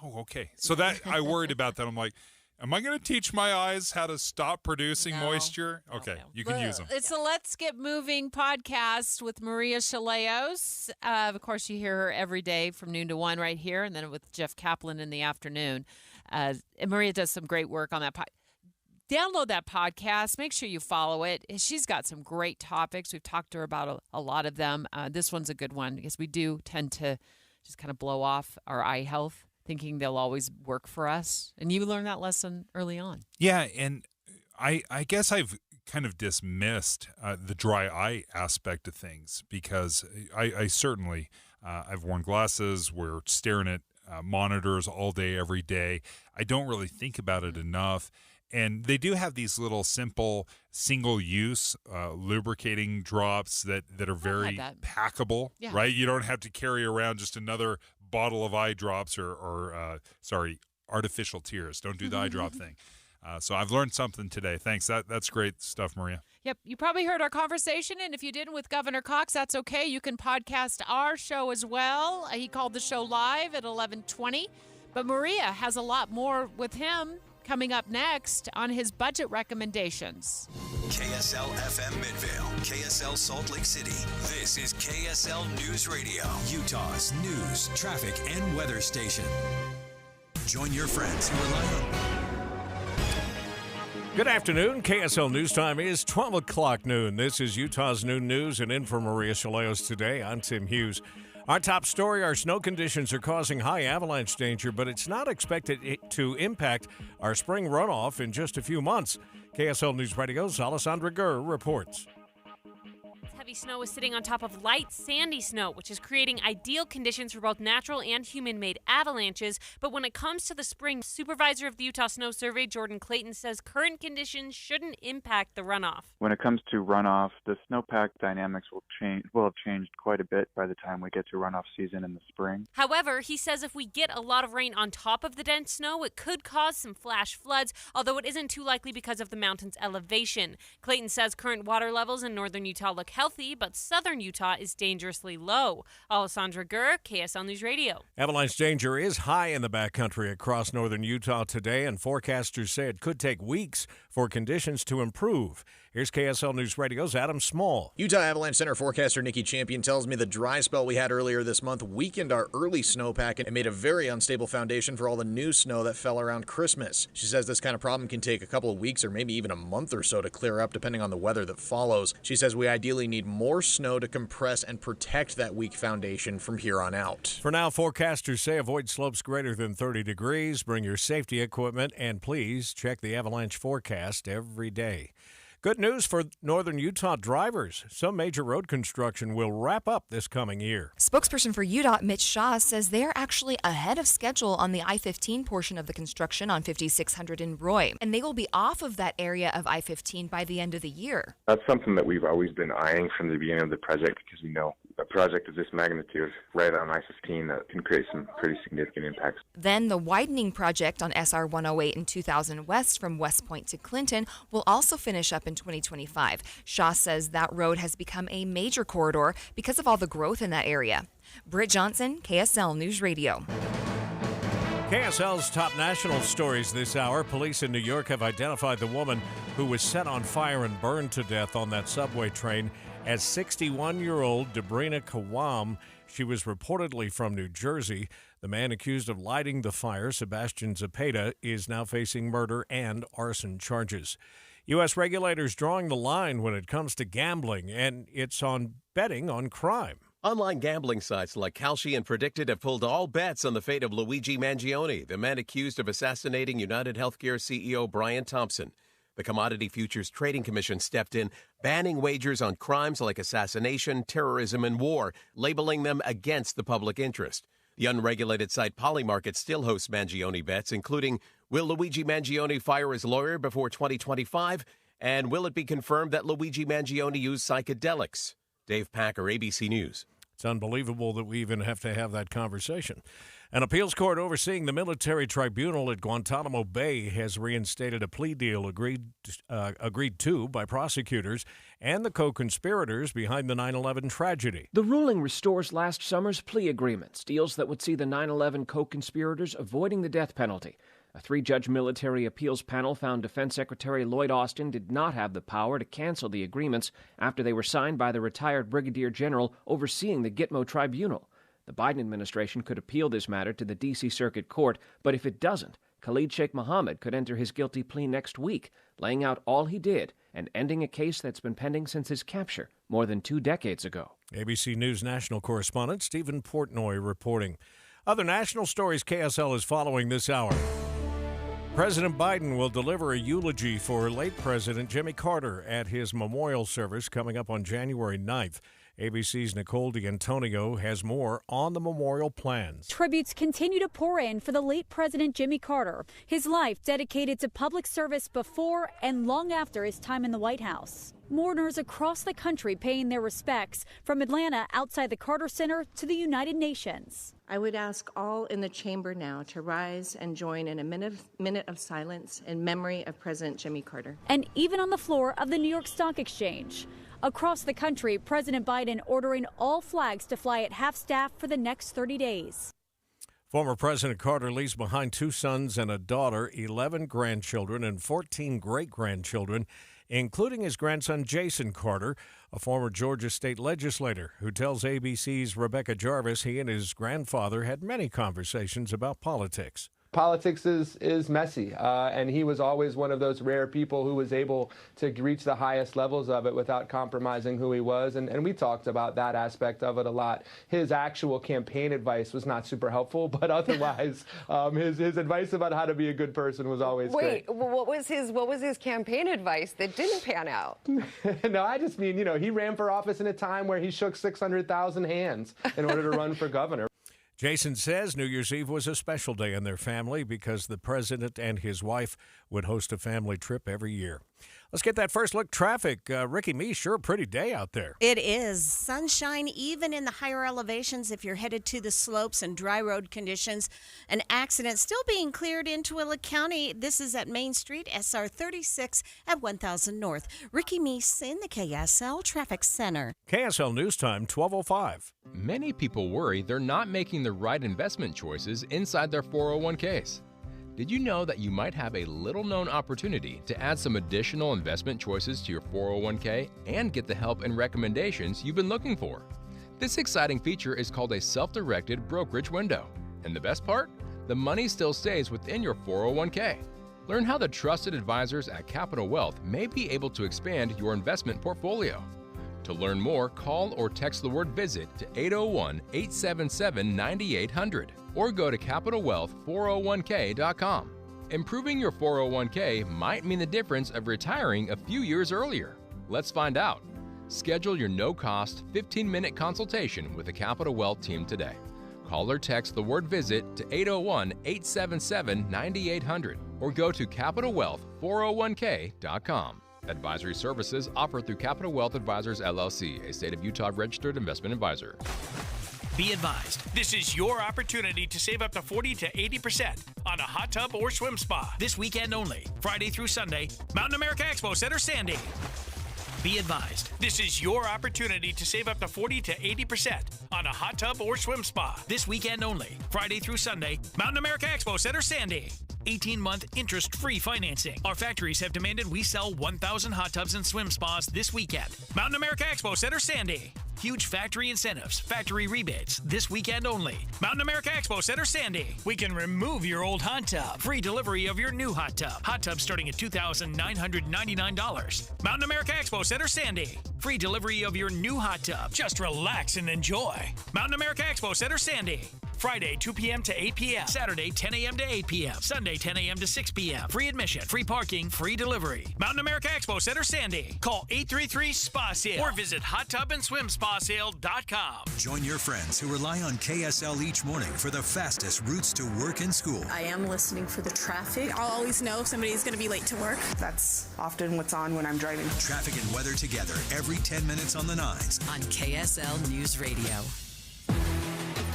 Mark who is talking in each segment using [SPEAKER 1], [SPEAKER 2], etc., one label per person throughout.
[SPEAKER 1] Oh, okay. So that I worried about that. I'm like, am I going to teach my eyes how to stop producing moisture? Okay, you can use them.
[SPEAKER 2] It's a Let's Get Moving podcast with Maria Shilaos. Of course, you hear her every day from noon to 1 right here, and then with Jeff Kaplan in the afternoon. And Maria does some great work on that podcast. Download that podcast. Make sure you follow it. She's got some great topics. We've talked to her about a lot of them. This one's a good one because we do tend to just kind of blow off our eye health, thinking they'll always work for us. And you learned that lesson early on.
[SPEAKER 1] Yeah, and I guess I've kind of dismissed the dry eye aspect of things because I certainly, I've worn glasses. We're staring at monitors all day, every day. I don't really think about it enough. And they do have these little simple single-use lubricating drops that are very packable, right? You don't have to carry around just another bottle of eye drops or artificial tears. Don't do the eye drop thing. So I've learned something today. Thanks. That's great stuff, Maria.
[SPEAKER 2] Yep. You probably heard our conversation, and if you didn't with Governor Cox, that's okay. You can podcast our show as well. He called the show live at 11:20. But Maria has a lot more with him coming up next on his budget recommendations.
[SPEAKER 3] KSL FM Midvale, KSL Salt Lake City. This is KSL News Radio, Utah's news, traffic, and weather station. Join your friends who rely on.
[SPEAKER 4] Good afternoon. KSL News Time is 12 o'clock noon. This is Utah's Noon News, and in for Maria Shilaos today, I'm Tim Hughs. Our top story, our snow conditions are causing high avalanche danger, but it's not expected to impact our spring runoff in just a few months. KSL News Radio's Alessandra Gurr reports.
[SPEAKER 5] Heavy snow is sitting on top of light, sandy snow, which is creating ideal conditions for both natural and human-made avalanches. But when it comes to the spring, supervisor of the Utah Snow Survey, Jordan Clayton, says current conditions shouldn't impact the runoff.
[SPEAKER 6] When it comes to runoff, the snowpack dynamics will have changed quite a bit by the time we get to runoff season in the spring.
[SPEAKER 5] However, he says if we get a lot of rain on top of the dense snow, it could cause some flash floods, although it isn't too likely because of the mountain's elevation. Clayton says current water levels in northern Utah look healthy, but southern Utah is dangerously low. Alessandra Gurr, KSL News Radio.
[SPEAKER 4] Avalanche danger is high in the backcountry across northern Utah today, and forecasters say it could take weeks for conditions to improve. Here's KSL News Radio's Adam Small.
[SPEAKER 7] Utah Avalanche Center forecaster Nikki Champion tells me the dry spell we had earlier this month weakened our early snowpack and made a very unstable foundation for all the new snow that fell around Christmas. She says this kind of problem can take a couple of weeks or maybe even a month or so to clear up depending on the weather that follows. She says we ideally need more snow to compress and protect that weak foundation from here on out.
[SPEAKER 4] For now, forecasters say avoid slopes greater than 30 degrees, bring your safety equipment, and please check the avalanche forecast every day. Good news for northern Utah drivers. Some major road construction will wrap up this coming year.
[SPEAKER 8] Spokesperson for UDOT, Mitch Shaw, says they're actually ahead of schedule on the I-15 portion of the construction on 5600 in Roy, and they will be off of that area of I-15 by the end of the year.
[SPEAKER 9] That's something that we've always been eyeing from the beginning of the project because we know a project of this magnitude right on I-15 that can create some pretty significant impacts.
[SPEAKER 8] Then the widening project on SR 108 and 2000 West from West Point to Clinton will also finish up in 2025. Shaw says that road has become a major corridor because of all the growth in that area. Britt Johnson, KSL News Radio.
[SPEAKER 4] KSL's top national stories this hour. Police in New York have identified the woman who was set on fire and burned to death on that subway train as 61-year-old Debrina Kawam. She was reportedly from New Jersey. The man accused of lighting the fire, Sebastian Zepeda, is now facing murder and arson charges. U.S. regulators drawing the line when it comes to gambling, and it's on betting on crime.
[SPEAKER 10] Online gambling sites like Kalshi and Predicted have pulled all bets on the fate of Luigi Mangione, the man accused of assassinating United Healthcare CEO Brian Thompson. The Commodity Futures Trading Commission stepped in, banning wagers on crimes like assassination, terrorism, and war, labeling them against the public interest. The unregulated site Polymarket still hosts Mangione bets, including will Luigi Mangione fire his lawyer before 2025, and will it be confirmed that Luigi Mangione used psychedelics? Dave Packer, ABC News.
[SPEAKER 4] It's unbelievable that we even have to have that conversation. An appeals court overseeing the military tribunal at Guantanamo Bay has reinstated a plea deal agreed to by prosecutors and the co-conspirators behind the 9/11 tragedy.
[SPEAKER 11] The ruling restores last summer's plea agreements, deals that would see the 9/11 co-conspirators avoiding the death penalty. A 3-judge military appeals panel found Defense Secretary Lloyd Austin did not have the power to cancel the agreements after they were signed by the retired brigadier general overseeing the Gitmo Tribunal. The Biden administration could appeal this matter to the D.C. Circuit Court, but if it doesn't, Khalid Sheikh Mohammed could enter his guilty plea next week, laying out all he did and ending a case that's been pending since his capture more than 2 decades ago.
[SPEAKER 4] ABC News national correspondent Stephen Portnoy reporting. Other national stories KSL is following this hour. President Biden will deliver a eulogy for late President Jimmy Carter at his memorial service coming up on January 9th. ABC's Nicole D'Antonio has more on the memorial plans.
[SPEAKER 12] Tributes continue to pour in for the late President Jimmy Carter, his life dedicated to public service before and long after his time in the White House. Mourners across the country paying their respects, from Atlanta outside the Carter Center to the United Nations.
[SPEAKER 13] I would ask all in the chamber now to rise and join in a minute of silence in memory of President Jimmy Carter.
[SPEAKER 12] And even on the floor of the New York Stock Exchange. Across the country, President Biden ordering all flags to fly at half-staff for the next 30 days.
[SPEAKER 4] Former President Carter leaves behind 2 sons and a daughter, 11 grandchildren, and 14 great-grandchildren, including his grandson Jason Carter, a former Georgia state legislator, who tells ABC's Rebecca Jarvis he and his grandfather had many conversations about politics.
[SPEAKER 14] Politics is messy, and he was always one of those rare people who was able to reach the highest levels of it without compromising who he was, and we talked about that aspect of it a lot. His actual campaign advice was not super helpful, but otherwise, his advice about how to be a good person was always great.
[SPEAKER 15] Wait, what was his campaign advice that didn't pan out?
[SPEAKER 14] No, I just mean, he ran for office in a time where he shook 600,000 hands in order to run for governor.
[SPEAKER 4] Jason says New Year's Eve was a special day in their family because the president and his wife would host a family trip every year. Let's get that first look. Traffic. Ricky Me, sure a pretty day out there.
[SPEAKER 16] It is. Sunshine even in the higher elevations if you're headed to the slopes, and dry road conditions. An accident still being cleared in Tooele County. This is at Main Street, SR 36 at 1000 North. Ricky Meese in the KSL Traffic Center.
[SPEAKER 4] KSL News Time, 12:05.
[SPEAKER 17] Many people worry they're not making the right investment choices inside their 401ks. Did you know that you might have a little-known opportunity to add some additional investment choices to your 401k and get the help and recommendations you've been looking for? This exciting feature is called a self-directed brokerage window. And the best part? The money still stays within your 401k. Learn how the trusted advisors at Capital Wealth may be able to expand your investment portfolio. To learn more, call or text the word VISIT to 801-877-9800 or go to CapitalWealth401k.com. Improving your 401k might mean the difference of retiring a few years earlier. Let's find out. Schedule your no-cost 15-minute consultation with the Capital Wealth team today. Call or text the word VISIT to 801-877-9800 or go to CapitalWealth401k.com. Advisory services offered through Capital Wealth Advisors, LLC, a state of Utah registered investment advisor.
[SPEAKER 18] Be advised, this is your opportunity to save up to 40 to 80% on a hot tub or swim spa this weekend only, Friday through Sunday, Mountain America Expo Center, Sandy. Be advised, this is your opportunity to save up to 40 to 80% on a hot tub or swim spa this weekend only, Friday through Sunday, Mountain America Expo Center, Sandy. 18-month interest-free financing. Our factories have demanded we sell 1,000 hot tubs and swim spas this weekend. Mountain America Expo Center, Sandy. Huge factory incentives, factory rebates, this weekend only. Mountain America Expo Center, Sandy. We can remove your old hot tub. Free delivery of your new hot tub. Hot tub starting at $2,999. Mountain America Expo Center, Sandy. Free delivery of your new hot tub. Just relax and enjoy. Mountain America Expo Center, Sandy. Friday, 2 p.m. to 8 p.m. Saturday, 10 a.m. to 8 p.m. Sunday, 10 a.m. to 6 p.m. Free admission, free parking, free delivery. Mountain America Expo Center, Sandy. Call 833-SPA-SALE or visit hottubandSwimSpaSale.com.
[SPEAKER 3] Join your friends who rely on KSL each morning for the fastest routes to work and school.
[SPEAKER 19] I am listening for the traffic.
[SPEAKER 20] I'll always know if somebody's going to be late to work.
[SPEAKER 19] That's often what's on when I'm driving.
[SPEAKER 3] Traffic and weather together every 10 minutes on the 9s.
[SPEAKER 21] On KSL News Radio.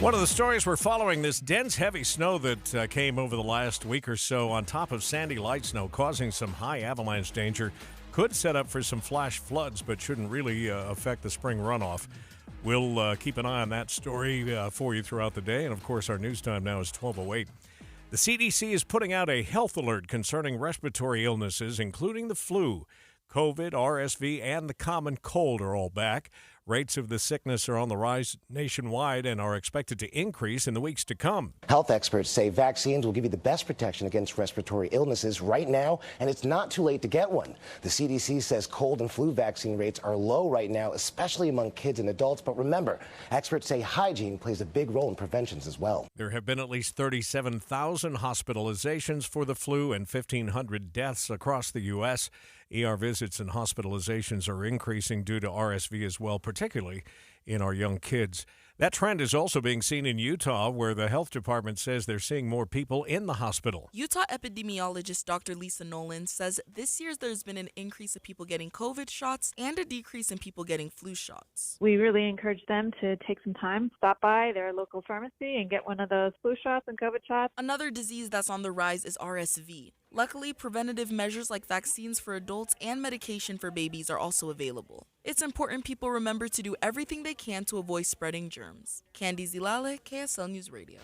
[SPEAKER 4] One of the stories we're following, this dense, heavy snow that came over the last week or so on top of sandy light snow, causing some high avalanche danger, could set up for some flash floods, but shouldn't really affect the spring runoff. We'll keep an eye on that story for you throughout the day, and of course our news time now is 12:08. The CDC is putting out a health alert concerning respiratory illnesses, including the flu. COVID, RSV, and the common cold are all back. Rates of the sickness are on the rise nationwide and are expected to increase in the weeks to come.
[SPEAKER 21] Health experts say vaccines will give you the best protection against respiratory illnesses right now, and it's not too late to get one. The CDC says cold and flu vaccine rates are low right now, especially among kids and adults. But remember, experts say hygiene plays a big role in preventions as well.
[SPEAKER 4] There have been at least 37,000 hospitalizations for the flu and 1,500 deaths across the U.S. ER visits and hospitalizations are increasing due to RSV as well, particularly in our young kids. That trend is also being seen in Utah, where the health department says they're seeing more people in the hospital.
[SPEAKER 22] Utah epidemiologist Dr. Lisa Nolan says this year there's been an increase of people getting COVID shots and a decrease in people getting flu shots.
[SPEAKER 23] We really encourage them to take some time, stop by their local pharmacy and get one of those flu shots and COVID shots.
[SPEAKER 22] Another disease that's on the rise is RSV. Luckily, preventative measures like vaccines for adults and medication for babies are also available. It's important people remember to do everything they can to avoid spreading germs. Candy Zilale, KSL News Radio.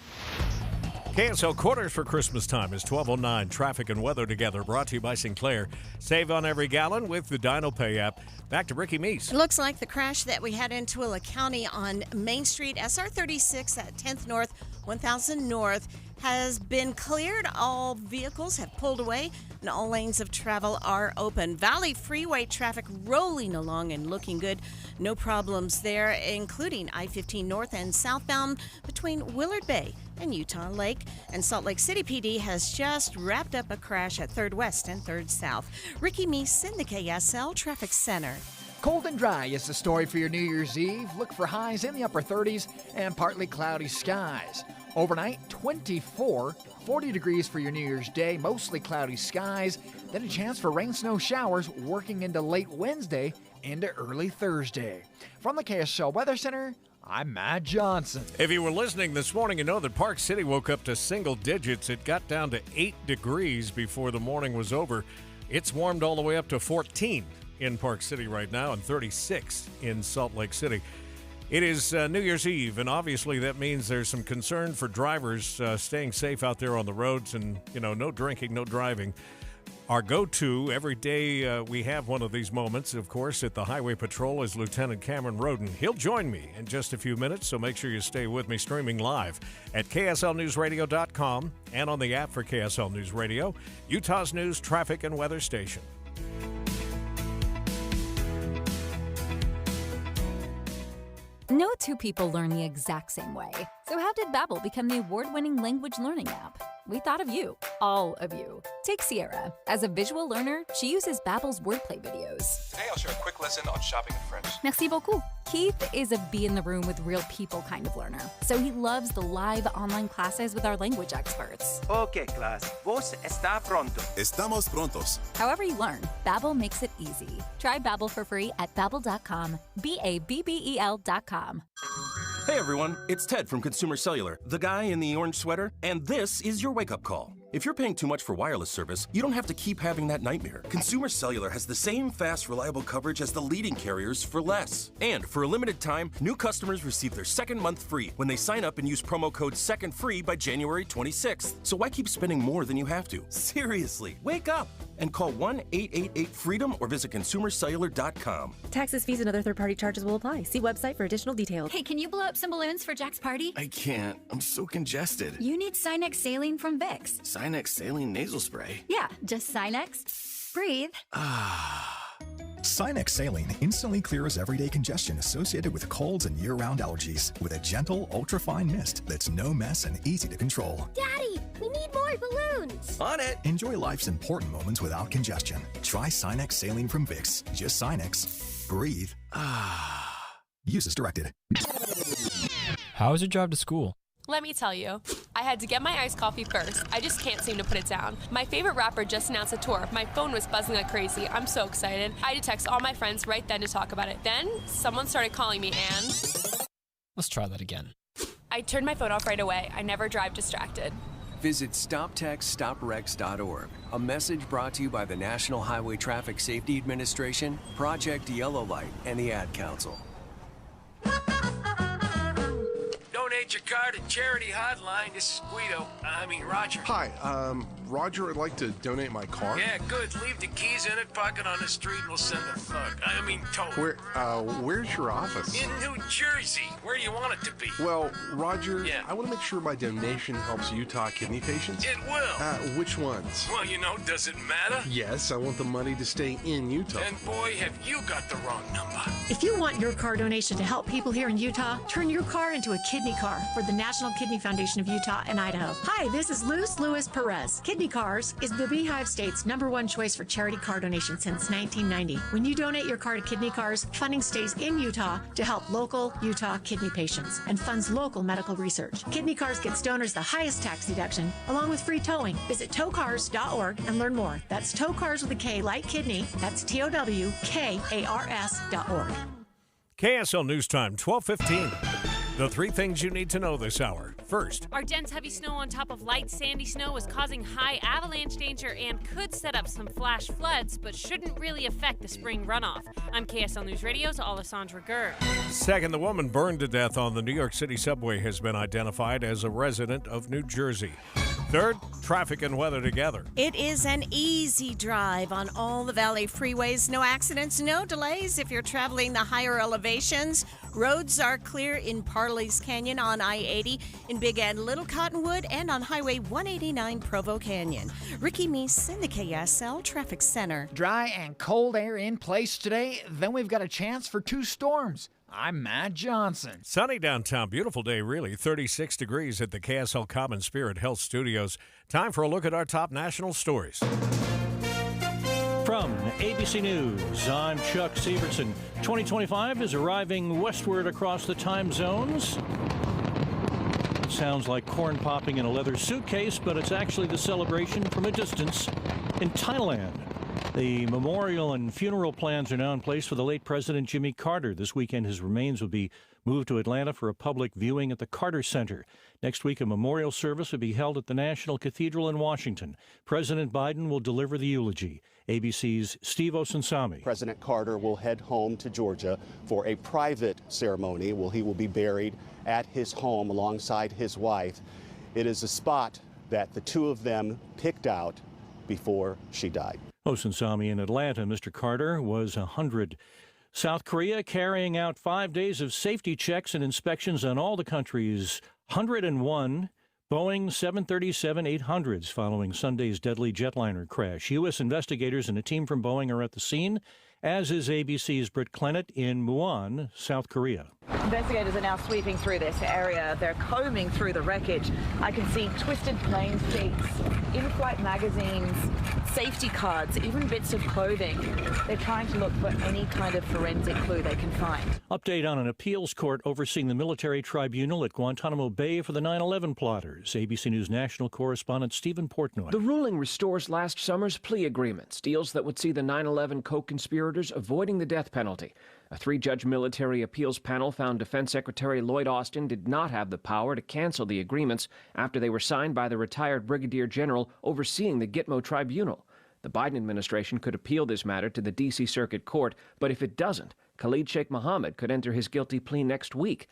[SPEAKER 4] KSL Quarters for Christmas time is 12:09. Traffic and weather together, brought to you by Sinclair. Save on every gallon with the Dino Pay app. Back to Ricky Meese.
[SPEAKER 16] It looks like the crash that we had in Tooele County on Main Street, SR 36 at 10th North, 1000 North, has been cleared. All vehicles have pulled away and all lanes of travel are open. Valley Freeway traffic rolling along and looking good. No problems there, including I-15 north and southbound between Willard Bay and Utah Lake. And Salt Lake City PD has just wrapped up a crash at 3rd West and 3rd South. Ricky Meese in the KSL Traffic Center.
[SPEAKER 24] Cold and dry is the story for your New Year's Eve. Look for highs in the upper 30s and partly cloudy skies. Overnight, 24, 40 degrees for your New Year's Day, mostly cloudy skies, then a chance for rain, snow showers working into late Wednesday into early Thursday. From the KSL Weather Center, I'm Matt Johnson.
[SPEAKER 4] If you were listening this morning, you know that Park City woke up to single digits. It got down to 8 degrees before the morning was over. It's warmed all the way up to 14 in Park City right now and 36 in Salt Lake City. It is New Year's Eve, and obviously that means there's some concern for drivers staying safe out there on the roads and, no drinking, no driving. Our go-to every day we have one of these moments, of course, at the Highway Patrol is Lieutenant Cameron Roden. He'll join me in just a few minutes, so make sure you stay with me streaming live at KSLNewsRadio.com and on the app for KSL News Radio, Utah's news, traffic, and weather station.
[SPEAKER 25] No two people learn the exact same way. So how did Babbel become the award-winning language learning app? We thought of you, all of you. Take Sierra. As a visual learner, she uses Babbel's wordplay videos.
[SPEAKER 26] Today I'll share a quick lesson on shopping in French.
[SPEAKER 25] Merci beaucoup. Keith is a be in the room with real people kind of learner. So he loves the live online classes with our language experts.
[SPEAKER 27] Okay, class. Vos está pronto.
[SPEAKER 28] Estamos prontos.
[SPEAKER 25] However you learn, Babbel makes it easy. Try Babbel for free at Babbel.com. BABBEL.com.
[SPEAKER 29] Hey everyone, it's Ted from Consumer Cellular, the guy in the orange sweater, and this is your wake-up call. If you're paying too much for wireless service, you don't have to keep having that nightmare. Consumer Cellular has the same fast, reliable coverage as the leading carriers for less. And for a limited time, new customers receive their second month free when they sign up and use promo code SECONDFREE by January 26th. So why keep spending more than you have to? Seriously, wake up and call 1-888-FREEDOM or visit consumercellular.com.
[SPEAKER 30] Taxes, fees, and other third-party charges will apply. See website for additional details.
[SPEAKER 31] Hey, can you blow up some balloons for Jack's party?
[SPEAKER 28] I can't. I'm so congested.
[SPEAKER 31] You need Sinex Saline from Vicks.
[SPEAKER 28] Sinex Saline Nasal Spray?
[SPEAKER 31] Yeah, just Sinex. Breathe.
[SPEAKER 32] Sinex Saline instantly clears everyday congestion associated with colds and year-round allergies with a gentle, ultra-fine mist that's no mess and easy to control.
[SPEAKER 31] Daddy, we need more balloons.
[SPEAKER 28] On it.
[SPEAKER 32] Enjoy life's important moments without congestion. Try Sinex Saline from Vicks. Just Sinex. Breathe. Use as directed.
[SPEAKER 33] How was your drive to school?
[SPEAKER 34] Let me tell you, I had to get my iced coffee first. I just can't seem to put it down. My favorite rapper just announced a tour. My phone was buzzing like crazy. I'm so excited. I had to text all my friends right then to talk about it. Then someone started calling me and...
[SPEAKER 33] Let's try that again.
[SPEAKER 34] I turned my phone off right away. I never drive distracted.
[SPEAKER 1] Visit StopTextStopWrecks.org. A message brought to you by the National Highway Traffic Safety Administration, Project Yellow Light, and the Ad Council.
[SPEAKER 2] Donate your car to Charity Hotline. This is Roger.
[SPEAKER 26] Hi, Roger, I'd like to donate my car.
[SPEAKER 2] Yeah, good. Leave the keys in it, park it on the street, and we'll send a thug. Tow.
[SPEAKER 26] Where's your office?
[SPEAKER 2] In New Jersey, where you want it to be.
[SPEAKER 26] Well, Roger, I want to make sure my donation helps Utah kidney patients.
[SPEAKER 2] It will.
[SPEAKER 26] Which ones?
[SPEAKER 2] Well, does it matter?
[SPEAKER 26] Yes, I want the money to stay in Utah.
[SPEAKER 2] And boy, have you got the wrong number.
[SPEAKER 5] If you want your car donation to help people here in Utah, turn your car into a kidney car for the National Kidney Foundation of Utah and Idaho. Hi, this is Luz Lewis Perez. Kidney Cars is the Beehive State's #1 choice for charity car donation since 1990. When you donate your car to Kidney Cars, funding stays in Utah to help local Utah kidney patients and funds local medical research. Kidney Cars gets donors the highest tax deduction, along with free towing. Visit towcars.org and learn more. That's Tow Cars with a K, like kidney. That's TOWKARS.org.
[SPEAKER 4] KSL News Time, 12:15. The 3 things you need to know this hour. First,
[SPEAKER 6] our dense heavy snow on top of light sandy snow is causing high avalanche danger and could set up some flash floods, but shouldn't really affect the spring runoff. I'm KSL News Radio's Alessandra Gurr.
[SPEAKER 4] Second, the woman burned to death on the New York City subway has been identified as a resident of New Jersey. Third, traffic and weather together.
[SPEAKER 16] It is an easy drive on all the Valley freeways. No accidents, no delays if you're traveling the higher elevations. Roads are clear in Parley's Canyon on I-80, in Big and Little Cottonwood, and on Highway 189 Provo Canyon. Ricky Meese in the KSL Traffic Center.
[SPEAKER 24] Dry and cold air in place today. Then we've got a chance for 2 storms. I'm Matt Johnson.
[SPEAKER 4] Sunny downtown. Beautiful day, really. 36 degrees at the KSL Common Spirit Health Studios. Time for a look at our top national stories.
[SPEAKER 7] From ABC News, I'm Chuck Severson. 2025 is arriving westward across the time zones. It sounds like corn popping in a leather suitcase, but it's actually the celebration from a distance in Thailand. The memorial and funeral plans are now in place for the late President Jimmy Carter. This weekend, his remains will be moved to Atlanta for a public viewing at the Carter Center. Next week, a memorial service will be held at the National Cathedral in Washington. President Biden will deliver the eulogy. ABC's Steve Osunsami.
[SPEAKER 8] President Carter will head home to Georgia for a private ceremony. He will be buried at his home alongside his wife. It is a spot that the two of them picked out before she died.
[SPEAKER 7] Osunsami in Atlanta. Mr. Carter was 100. South Korea carrying out 5 days of safety checks and inspections on all the country's 101 Boeing 737-800s following Sunday's deadly jetliner crash. U.S. investigators and a team from Boeing are at the scene, as is ABC's Britt Clennett in Muon, South Korea.
[SPEAKER 9] Investigators are now sweeping through this area. They're combing through the wreckage. I can see twisted plane seats, in-flight magazines, safety cards, even bits of clothing. They're trying to look for any kind of forensic clue they can find.
[SPEAKER 7] Update on an appeals court overseeing the military tribunal at Guantanamo Bay for the 9/11 plotters. ABC News national correspondent Stephen Portnoy.
[SPEAKER 10] The ruling restores last summer's plea agreements, deals that would see the 9/11 co-conspirators avoiding the death penalty. A 3-judge military appeals panel found Defense Secretary Lloyd Austin did not have the power to cancel the agreements after they were signed by the retired brigadier general overseeing the Gitmo Tribunal. The Biden administration could appeal this matter to the D.C. Circuit Court, but if it doesn't, Khalid Sheikh Mohammed could enter his guilty plea next week.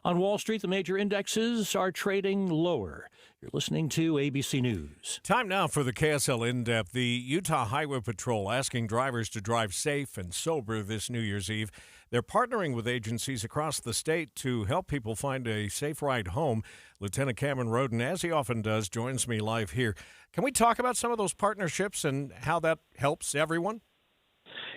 [SPEAKER 7] On Wall Street, the major indexes are trading lower. You're listening to ABC News.
[SPEAKER 4] Time now for the KSL In-Depth. The Utah Highway Patrol asking drivers to drive safe and sober this New Year's Eve. They're partnering with agencies across the state to help people find a safe ride home. Lieutenant Cameron Roden, as he often does, joins me live here. Can we talk about some of those partnerships and how that helps everyone?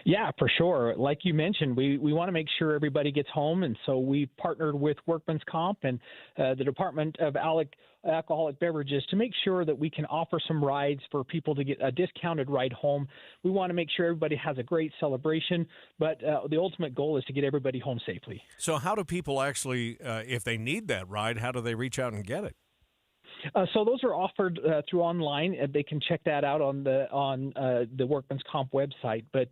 [SPEAKER 11] Yeah, for sure. Like you mentioned, we want to make sure everybody gets home, and so we partnered with Workman's Comp and the Department of Alcoholic Beverages to make sure that we can offer some rides for people to get a discounted ride home. We want to make sure everybody has a great celebration, but the ultimate goal is to get everybody home safely.
[SPEAKER 4] So how do people actually, if they need that ride, how do they reach out and get it?
[SPEAKER 11] So those are offered through online. They can check that out on the Workman's Comp website. But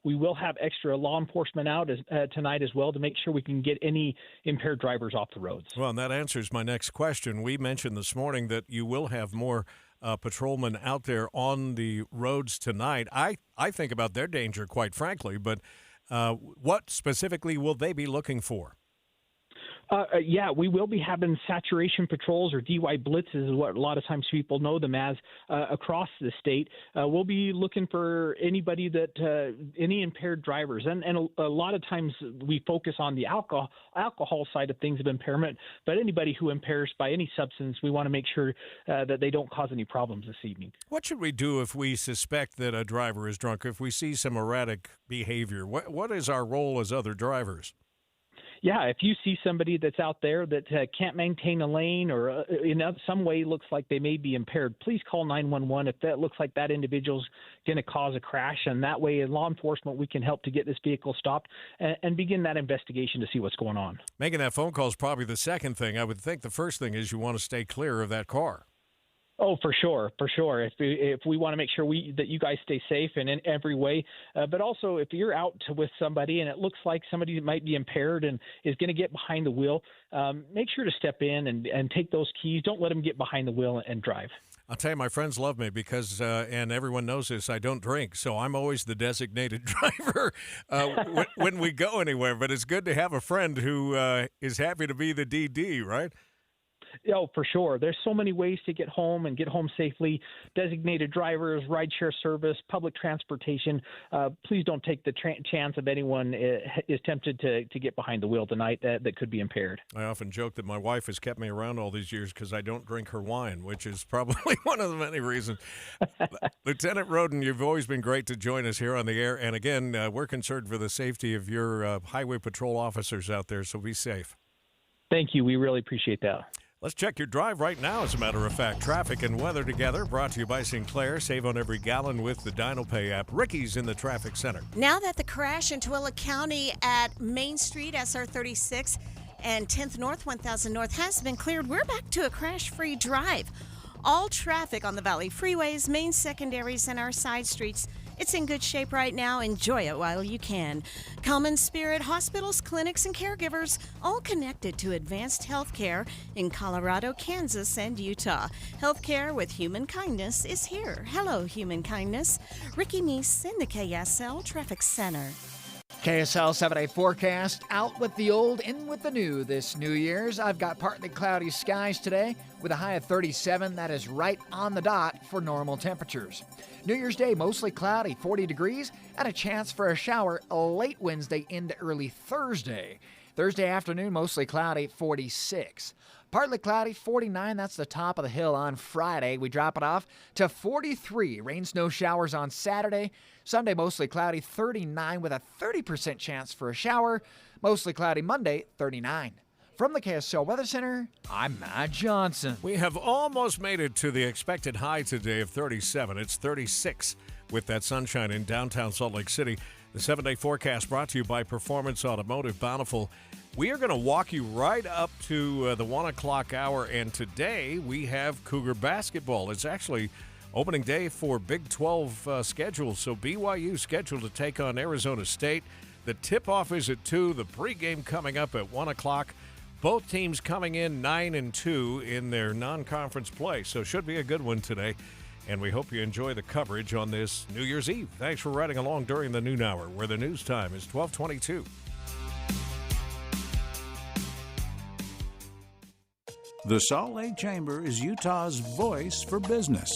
[SPEAKER 11] we will have extra law enforcement out tonight as well to make sure we can get any impaired drivers off the roads.
[SPEAKER 4] Well, and that answers my next question. We mentioned this morning that you will have more patrolmen out there on the roads tonight. I think about their danger, quite frankly, but what specifically will they be looking for?
[SPEAKER 11] Yeah, we will be having saturation patrols, or DUI blitzes is what a lot of times people know them as, across the state. We'll be looking for anybody any impaired drivers. And a lot of times we focus on the alcohol side of things of impairment, but anybody who impairs by any substance, we want to make sure that they don't cause any problems this evening.
[SPEAKER 4] What should we do if we suspect that a driver is drunk, if we see some erratic behavior? What is our role as other drivers?
[SPEAKER 11] Yeah, if you see somebody that's out there that can't maintain a lane or in some way looks like they may be impaired, please call 911 if that looks like that individual's going to cause a crash. And that way, in law enforcement, we can help to get this vehicle stopped and begin that investigation to see what's going on.
[SPEAKER 4] Making that phone call is probably the second thing. I would think the first thing is you want to stay clear of that car.
[SPEAKER 11] Oh, for sure. If we want to make sure that you guys stay safe and in every way, but also if you're out with somebody and it looks like somebody might be impaired and is going to get behind the wheel, make sure to step in and take those keys. Don't let them get behind the wheel and drive.
[SPEAKER 4] I'll tell you, my friends love me because, and everyone knows this, I don't drink, so I'm always the designated driver when we go anywhere. But it's good to have a friend who is happy to be the DD, right?
[SPEAKER 11] Oh, for sure. There's so many ways to get home and get home safely. Designated drivers, rideshare service, public transportation. Please don't take the chance of anyone is tempted to get behind the wheel tonight that could be impaired.
[SPEAKER 4] I often joke that my wife has kept me around all these years because I don't drink her wine, which is probably one of the many reasons. Lieutenant Roden, you've always been great to join us here on the air. And again, we're concerned for the safety of your highway patrol officers out there, so be safe.
[SPEAKER 11] Thank you. We really appreciate that.
[SPEAKER 4] Let's check your drive right now, as a matter of fact. Traffic and weather together, brought to you by Sinclair. Save on every gallon with the DinoPay app. Ricky's in the traffic center.
[SPEAKER 16] Now that the crash in Tooele County at Main Street, SR 36, and 10th North, 1000 North has been cleared, we're back to a crash-free drive. All traffic on the Valley freeways, main secondaries, and our side streets, it's in good shape right now. Enjoy it while you can. Common Spirit hospitals, clinics, and caregivers all connected to advanced health care in Colorado, Kansas, and Utah. Healthcare with human kindness is here. Hello, human kindness. Ricky Meese in the KSL Traffic Center.
[SPEAKER 24] KSL 7-day forecast, out with the old, in with the new this New Year's. I've got partly cloudy skies today with a high of 37. That is right on the dot for normal temperatures. New Year's Day, mostly cloudy, 40 degrees, and a chance for a shower late Wednesday into early Thursday. Thursday afternoon, mostly cloudy, 46. Partly cloudy, 49. That's the top of the hill on Friday. We drop it off to 43. Rain, snow showers on Saturday. Sunday, mostly cloudy, 39 with a 30% chance for a shower. Mostly cloudy Monday, 39. From the KSL Weather Center, I'm Matt Johnson.
[SPEAKER 4] We have almost made it to the expected high today of 37. It's 36 with that sunshine in downtown Salt Lake City. The 7-day forecast brought to you by Performance Automotive Bountiful. We are going to walk you right up to the 1 o'clock hour, and today we have Cougar basketball. It's actually opening day for Big 12 schedule, so BYU scheduled to take on Arizona State. The tip-off is at 2, the pregame coming up at 1 o'clock. Both teams coming in 9-2 in their non-conference play, so should be a good one today. And we hope you enjoy the coverage on this New Year's Eve. Thanks for riding along during the noon hour, where the news time is 12:22.
[SPEAKER 3] The Salt Lake Chamber is Utah's voice for business.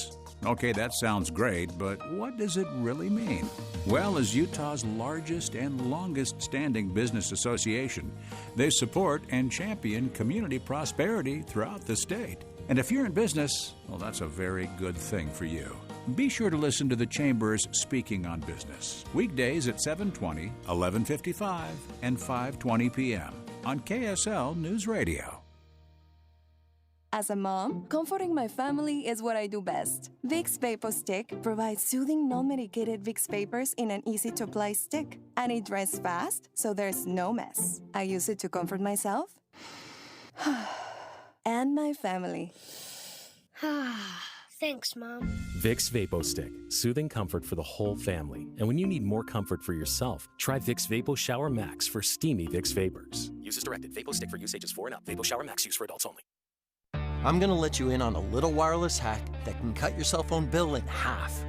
[SPEAKER 3] Okay, that sounds great, but what does it really mean? Well, as Utah's largest and longest-standing business association, they support and champion community prosperity throughout the state. And if you're in business, well, that's a very good thing for you. Be sure to listen to the Chamber's Speaking on Business, weekdays at 7:20, 11:55, and 5:20 p.m. on KSL News Radio.
[SPEAKER 12] As a mom, comforting my family is what I do best. Vicks Vapor Stick provides soothing, non-medicated Vicks vapors in an easy-to-apply stick. And it dries fast, so there's no mess. I use it to comfort myself and my family.
[SPEAKER 31] Thanks, Mom.
[SPEAKER 13] Vicks VapoStick, soothing comfort for the whole family. And when you need more comfort for yourself, try Vicks Vapo Shower Max for steamy Vicks vapors. Use as directed. VapoStick for use ages 4 and up. Vapo Shower Max use for adults only.
[SPEAKER 14] I'm going to let you in on a little wireless hack that can cut your cell phone bill in half.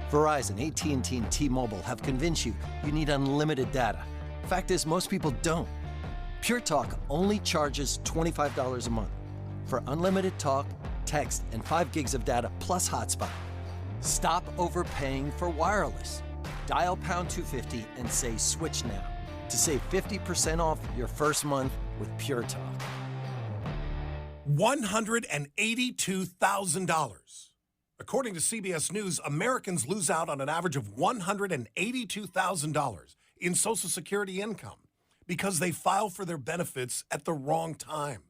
[SPEAKER 14] Verizon, AT&T, and T-Mobile have convinced you need unlimited data. Fact is, most people don't. Pure Talk only charges $25 a month for unlimited talk, text, and 5 gigs of data plus hotspot. Stop overpaying for wireless. Dial pound 250 and say switch now to save 50% off your first month with Pure Talk.
[SPEAKER 15] $182,000. According to CBS News, Americans lose out on an average of $182,000 in Social Security income because they file for their benefits at the wrong time.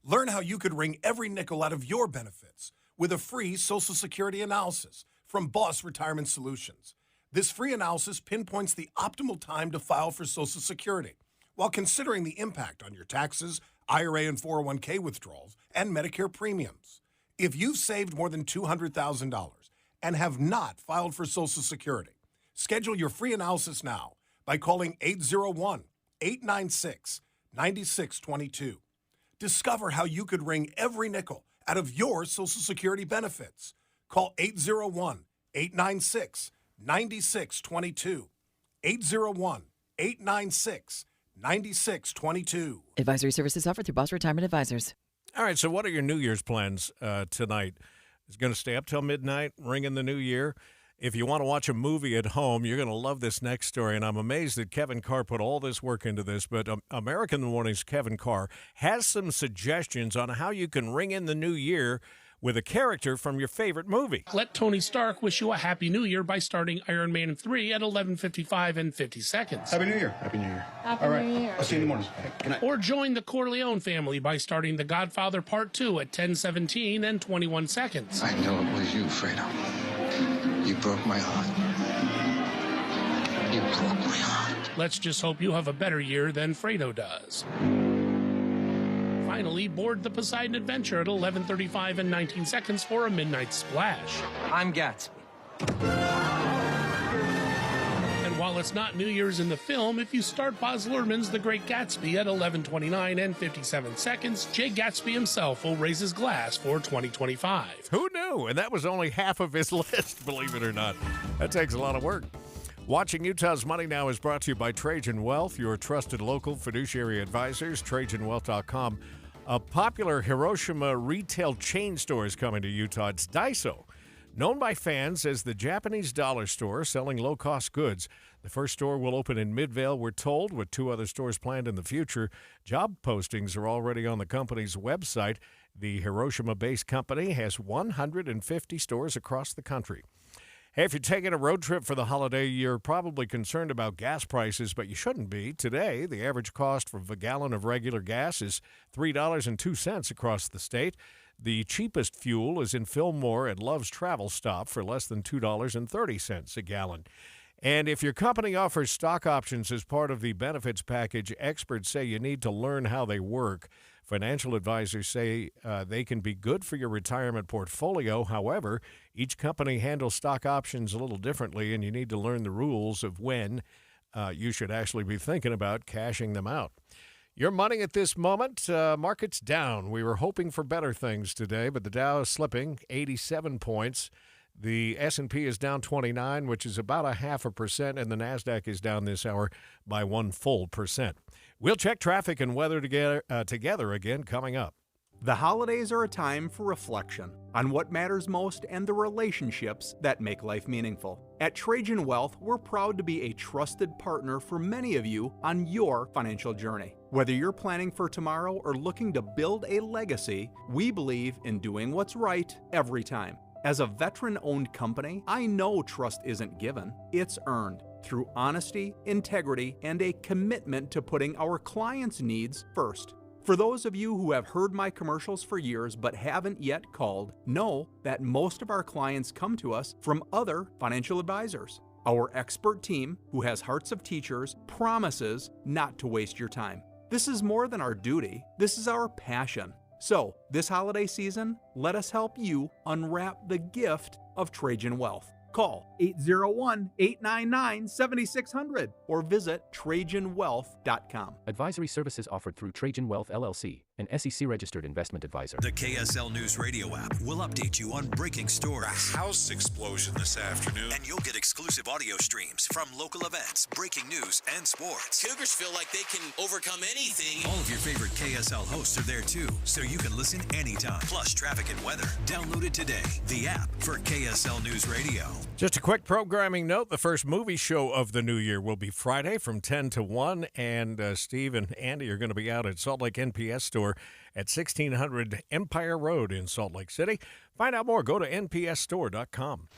[SPEAKER 15] Learn how you could wring every nickel out of your benefits with a free Social Security analysis from Boss Retirement Solutions. This free analysis pinpoints the optimal time to file for Social Security while considering the impact on your taxes, IRA and 401k withdrawals, and Medicare premiums. If you've saved more than $200,000 and have not filed for Social Security, schedule your free analysis now by calling 801-896-9622. Discover how you could wring every nickel out of your Social Security benefits. Call 801-896-9622. 801-896-9622.
[SPEAKER 17] Advisory services offered through Boss Retirement Advisors.
[SPEAKER 4] All right, so what are your New Year's plans tonight? Is it going to stay up till midnight, ring in the new year? If you want to watch a movie at home, you're going to love this next story, and I'm amazed that Kevin Carr put all this work into this, but American Morning's Kevin Carr has some suggestions on how you can ring in the new year with a character from your favorite movie.
[SPEAKER 18] Let Tony Stark wish you a Happy New Year by starting Iron Man 3 at 11:55 and 50 seconds.
[SPEAKER 19] Happy New Year. Happy New Year.
[SPEAKER 31] Happy New Year.
[SPEAKER 19] I'll see you in the morning. Good night.
[SPEAKER 18] Or join the Corleone family by starting The Godfather Part 2 at 10:17 and 21 seconds.
[SPEAKER 20] I know it was you, Fredo. You broke my heart. You broke my heart.
[SPEAKER 18] Let's just hope you have a better year than Fredo does. Finally, board the Poseidon Adventure at 11:35 and 19 seconds for a midnight splash.
[SPEAKER 21] I'm Gatsby.
[SPEAKER 18] And while it's not New Year's in the film, if you start Baz Luhrmann's The Great Gatsby at 11:29 and 57 seconds, Jay Gatsby himself will raise his glass for 2025.
[SPEAKER 4] Who knew? And that was only half of his list, believe it or not. That takes a lot of work. Watching Utah's Money Now is brought to you by Trajan Wealth, your trusted local fiduciary advisors, TrajanWealth.com. A popular Hiroshima retail chain store is coming to Utah. It's Daiso, known by fans as the Japanese dollar store selling low-cost goods. The first store will open in Midvale, we're told, with 2 other stores planned in the future. Job postings are already on the company's website. The Hiroshima-based company has 150 stores across the country. Hey, if you're taking a road trip for the holiday, you're probably concerned about gas prices, but you shouldn't be. Today, the average cost for a gallon of regular gas is $3.02 across the state. The cheapest fuel is in Fillmore at Love's Travel Stop for less than $2.30 a gallon. And if your company offers stock options as part of the benefits package, experts say you need to learn how they work. Financial advisors say they can be good for your retirement portfolio. However, each company handles stock options a little differently, and you need to learn the rules of when you should actually be thinking about cashing them out. Your money at this moment, market's down. We were hoping for better things today, but the Dow is slipping 87 points. The S&P is down 29, which is about 0.5%, and the NASDAQ is down this hour by 1 full percent. We'll check traffic and weather together again coming up.
[SPEAKER 22] The holidays are a time for reflection on what matters most and the relationships that make life meaningful. At Trajan Wealth, we're proud to be a trusted partner for many of you on your financial journey. Whether you're planning for tomorrow or looking to build a legacy, we believe in doing what's right every time. As a veteran-owned company, I know trust isn't given, it's earned through honesty, integrity, and a commitment to putting our clients' needs first. For those of you who have heard my commercials for years but haven't yet called, know that most of our clients come to us from other financial advisors. Our expert team, who has hearts of teachers, promises not to waste your time. This is more than our duty, this is our passion. So, this holiday season, let us help you unwrap the gift of Trajan Wealth. Call 801-899-7600 or visit TrajanWealth.com.
[SPEAKER 13] Advisory services offered through Trajan Wealth LLC, an SEC-registered investment advisor.
[SPEAKER 1] The KSL News Radio app will update you on breaking stories.
[SPEAKER 2] A house explosion this afternoon.
[SPEAKER 1] And you'll get exclusive audio streams from local events, breaking news, and sports.
[SPEAKER 5] Cougars feel like they can overcome anything.
[SPEAKER 1] All of your favorite KSL hosts are there too, so you can listen anytime. Plus traffic and weather. Download it today. The app for KSL News Radio.
[SPEAKER 4] Just a quick programming note. The first movie show of the new year will be Friday from 10 to 1, and Steve and Andy are going to be out at Salt Lake NPS store at 1600 Empire Road in Salt Lake City. Find out more. Go to npsstore.com.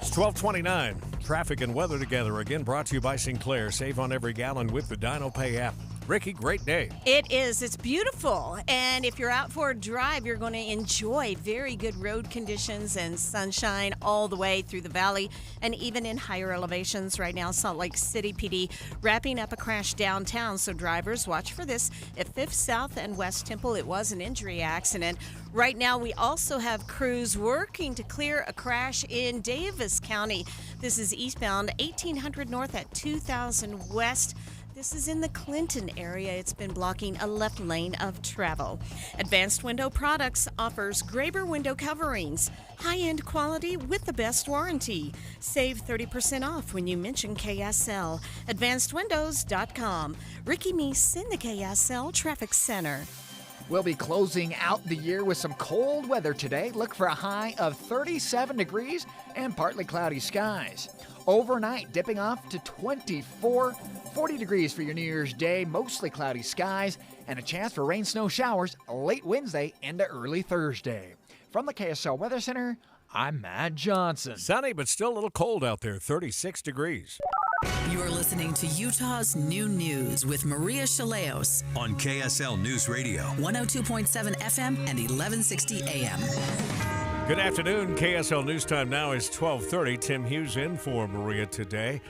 [SPEAKER 4] It's 12:29. Traffic and weather together again, brought to you by Sinclair. Save on every gallon with the DinoPay app. Ricky, great day.
[SPEAKER 16] It is. It's beautiful. And if you're out for a drive, you're going to enjoy very good road conditions and sunshine all the way through the valley and even in higher elevations. Right now, Salt Lake City PD wrapping up a crash downtown. So drivers, watch for this. At 5th South and West Temple, it was an injury accident. Right now, we also have crews working to clear a crash in Davis County. This is eastbound 1800 north at 2000 west. This is in the Clinton area. It's been blocking a left lane of travel. Advanced Window Products offers Graber window coverings. High-end quality with the best warranty. Save 30% off when you mention KSL. AdvancedWindows.com. Ricky Meese in the KSL Traffic Center.
[SPEAKER 24] We'll be closing out the year with some cold weather today. Look for a high of 37 degrees and partly cloudy skies. Overnight, dipping off to 24, 40 degrees for your New Year's Day, mostly cloudy skies, and a chance for rain, snow showers late Wednesday into early Thursday. From the KSL Weather Center, I'm Matt Johnson.
[SPEAKER 4] Sunny, but still a little cold out there, 36 degrees.
[SPEAKER 17] You're listening to Utah's New News with Maria Shilaos
[SPEAKER 1] on KSL News Radio.
[SPEAKER 17] 102.7 FM and 1160 AM.
[SPEAKER 4] Good afternoon. KSL News Time now is 12:30. Tim Hughs in for Maria today.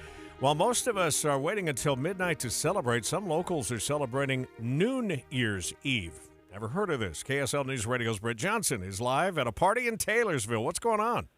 [SPEAKER 4] While most of us are waiting until midnight to celebrate, some locals are celebrating Noon Year's Eve. Never heard of this. KSL News Radio's Britt Johnson is live at a party in Taylorsville. What's going on?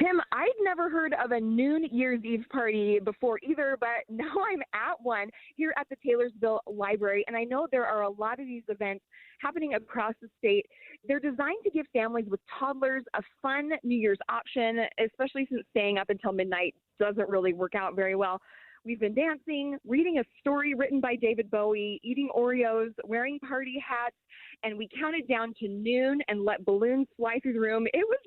[SPEAKER 21] Tim, I'd never heard of a Noon Year's Eve party before either, but now I'm at one here at the Taylorsville Library, and I know there are a lot of these events happening across the state. They're designed to give families with toddlers a fun New Year's option, especially since staying up until midnight doesn't really work out very well. We've been dancing, reading a story written by David Bowie, eating Oreos, wearing party hats, and we counted down to noon and let balloons fly through the room. It was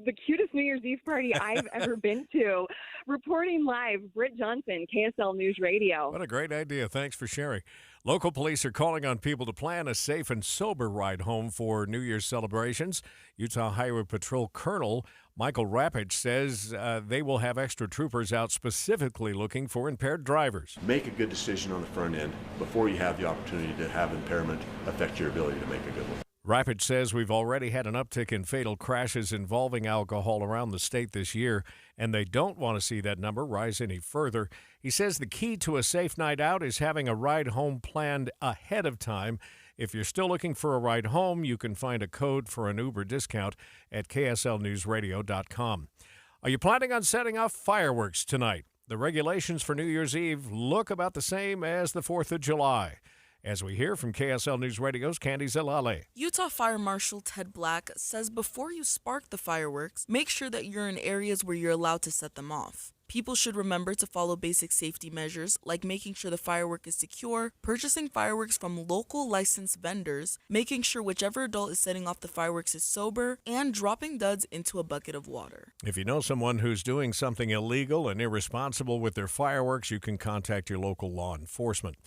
[SPEAKER 21] the cutest New Year's Eve party I've ever been to. Reporting live, Britt Johnson, KSL News Radio.
[SPEAKER 4] What a great idea. Thanks for sharing. Local police are calling on people to plan a safe and sober ride home for New Year's celebrations. Utah Highway Patrol Colonel Michael Rappich says they will have extra troopers out specifically looking for impaired drivers.
[SPEAKER 23] Make a good decision on the front end before you have the opportunity to have impairment affect your ability to make a good one.
[SPEAKER 4] Rappich says we've already had an uptick in fatal crashes involving alcohol around the state this year, and they don't want to see that number rise any further. He says the key to a safe night out is having a ride home planned ahead of time. If you're still looking for a ride home, you can find a code for an Uber discount at kslnewsradio.com. Are you planning on setting off fireworks tonight? The regulations for New Year's Eve look about the same as the 4th of July. As we hear from KSL News Radio's Candy Zalale.
[SPEAKER 25] Utah Fire Marshal Ted Black says before you spark the fireworks, make sure that you're in areas where you're allowed to set them off. People should remember to follow basic safety measures like making sure the firework is secure, purchasing fireworks from local licensed vendors, making sure whichever adult is setting off the fireworks is sober, and dropping duds into a bucket of water.
[SPEAKER 4] If you know someone who's doing something illegal and irresponsible with their fireworks, you can contact your local law enforcement.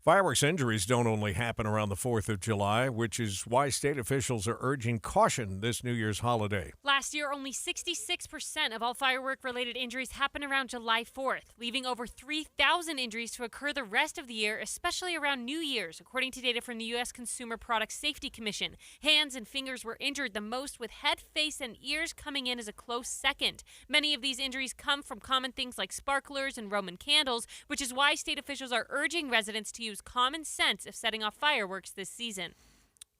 [SPEAKER 4] Fireworks injuries don't only happen around the 4th of July, which is why state officials are urging caution this New Year's holiday.
[SPEAKER 6] Last year, only 66% of all firework-related injuries happened around July 4th, leaving over 3,000 injuries to occur the rest of the year, especially around New Year's, according to data from the U.S. Consumer Product Safety Commission. Hands and fingers were injured the most, with head, face, and ears coming in as a close second. Many of these injuries come from common things like sparklers and Roman candles, which is why state officials are urging residents to use common sense if setting off fireworks this season.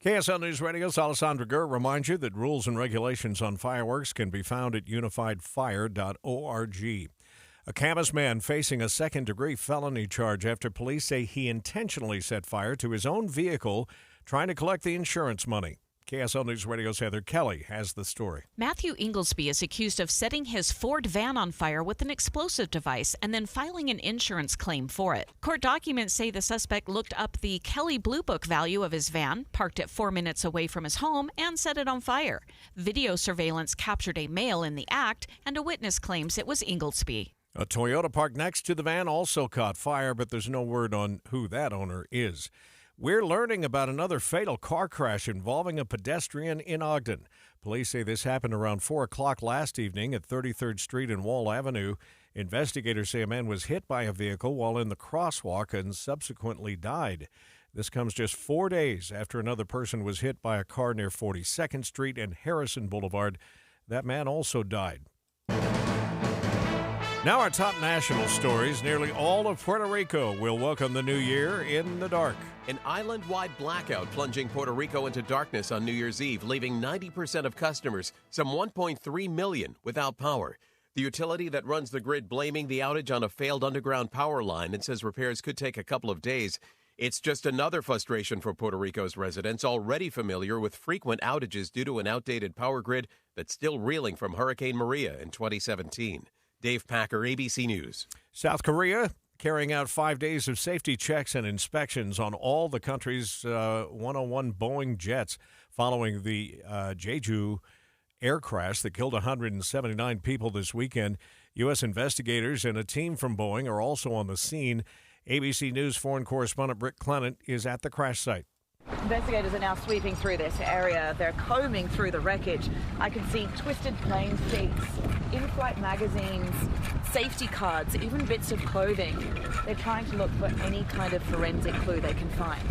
[SPEAKER 4] KSL News Radio's Alessandra Gurr reminds you that rules and regulations on fireworks can be found at unifiedfire.org. A Camas man facing a second-degree felony charge after police say he intentionally set fire to his own vehicle trying to collect the insurance money. KSL News Radio's Heather Kelly has the story.
[SPEAKER 3] Matthew Inglesby is accused of setting his Ford van on fire with an explosive device and then filing an insurance claim for it. Court documents say the suspect looked up the Kelly Blue Book value of his van, parked it 4 minutes away from his home, and set it on fire. Video surveillance captured a male in the act, and a witness claims it was Inglesby.
[SPEAKER 4] A Toyota parked next to the van also caught fire, but there's no word on who that owner is. We're learning about another fatal car crash involving a pedestrian in Ogden. Police say this happened around 4 o'clock last evening at 33rd Street and Wall Avenue. Investigators say a man was hit by a vehicle while in the crosswalk and subsequently died. This comes just 4 days after another person was hit by a car near 42nd Street and Harrison Boulevard. That man also died. Now our top national stories. Nearly all of Puerto Rico will welcome the new year in the dark.
[SPEAKER 7] An island-wide blackout plunging Puerto Rico into darkness on New Year's Eve, leaving 90% of customers, some 1.3 million, without power. The utility that runs the grid blaming the outage on a failed underground power line and says repairs could take a couple of days. It's just another frustration for Puerto Rico's residents, already familiar with frequent outages due to an outdated power grid that's still reeling from Hurricane Maria in 2017. Dave Packer, ABC News.
[SPEAKER 4] South Korea carrying out 5 days of safety checks and inspections on all the country's 101 Boeing jets following the Jeju air crash that killed 179 people this weekend. U.S. investigators and a team from Boeing are also on the scene. ABC News foreign correspondent Britt Clement is at the crash site.
[SPEAKER 8] Investigators are now sweeping through this area. They're combing through the wreckage. I can see twisted plane seats, in-flight magazines, safety cards, even bits of clothing. They're trying to look for any kind of forensic clue they can find.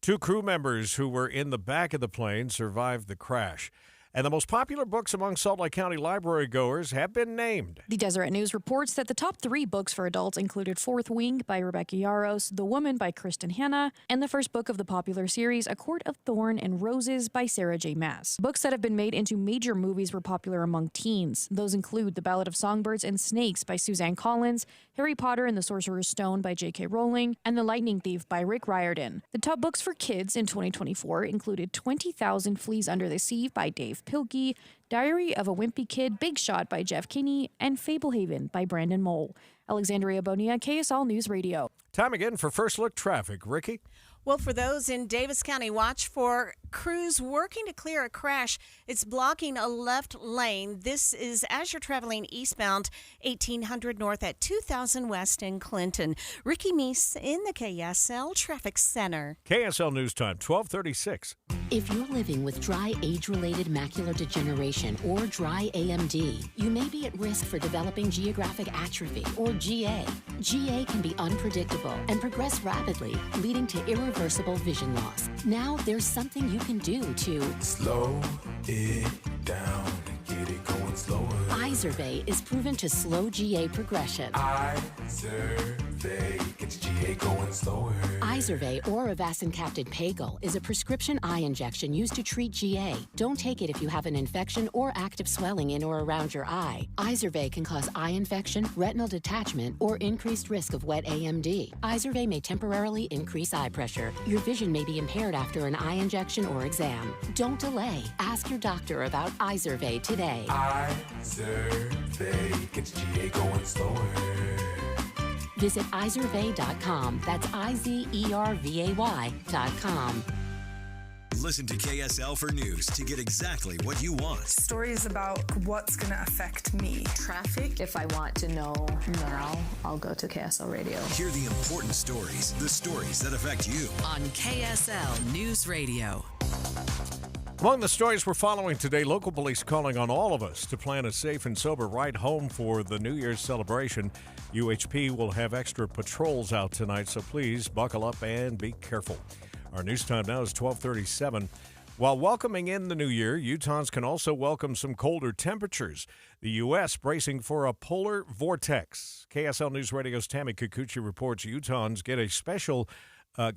[SPEAKER 4] 2 crew members who were in the back of the plane survived the crash. And the most popular books among Salt Lake County library goers have been named.
[SPEAKER 9] The Deseret News reports that the top 3 books for adults included Fourth Wing by Rebecca Yarros, The Woman by Kristen Hanna, and the first book of the popular series, A Court of Thorn and Roses by Sarah J. Maas. Books that have been made into major movies were popular among teens. Those include The Ballad of Songbirds and Snakes by Suzanne Collins, Harry Potter and the Sorcerer's Stone by J.K. Rowling, and The Lightning Thief by Rick Riordan. The top books for kids in 2024 included 20,000 Fleas Under the Sea by Dave Pilkey, Diary of a Wimpy Kid, Big Shot by Jeff Kinney, and Fablehaven by Brandon Mole. Alexandria Bonilla, KSL News Radio.
[SPEAKER 4] Time again for First Look Traffic. Ricky?
[SPEAKER 16] Well, for those in Davis County, watch for crews working to clear a crash. It's blocking a left lane. This is as you're traveling eastbound 1800 north at 2000 west in Clinton. Ricky Meese in the KSL Traffic Center.
[SPEAKER 4] KSL News Time, 12:36.
[SPEAKER 10] If you're living with dry age-related macular degeneration or dry AMD, you may be at risk for developing geographic atrophy or GA. GA can be unpredictable and progress rapidly, leading to irreversible vision loss. Now there's something you can do to
[SPEAKER 11] slow it down and get it going slower.
[SPEAKER 10] Izervay is proven to slow GA progression.
[SPEAKER 11] Izervay gets GA going slower.
[SPEAKER 10] Izervay or avacincaptad pagel is a prescription eye injection used to treat GA. Don't take it if you have an infection or active swelling in or around your eye. Izervay can cause eye infection, retinal detachment, or increased risk of wet AMD. Izervay may temporarily increase eye pressure. Your vision may be impaired after an eye injection or exam. Don't delay. Ask your doctor about Izervay today.
[SPEAKER 11] Izervay gets GA going slower.
[SPEAKER 10] Visit Izervay.com. That's IZERVAY.com.
[SPEAKER 1] Listen to KSL for news to get exactly what you want.
[SPEAKER 26] Stories about what's going to affect me.
[SPEAKER 27] Traffic. If I want to know now, I'll go to KSL Radio.
[SPEAKER 1] Hear the important stories, the stories that affect you.
[SPEAKER 17] On KSL News Radio.
[SPEAKER 4] Among the stories we're following today, local police calling on all of us to plan a safe and sober ride home for the New Year's celebration. UHP will have extra patrols out tonight, so please buckle up and be careful. Our news time now is 12:37. While welcoming in the new year, Utahns can also welcome some colder temperatures. The U.S. bracing for a polar vortex. KSL News Radio's Tammy Kikuchi reports Utahns get a special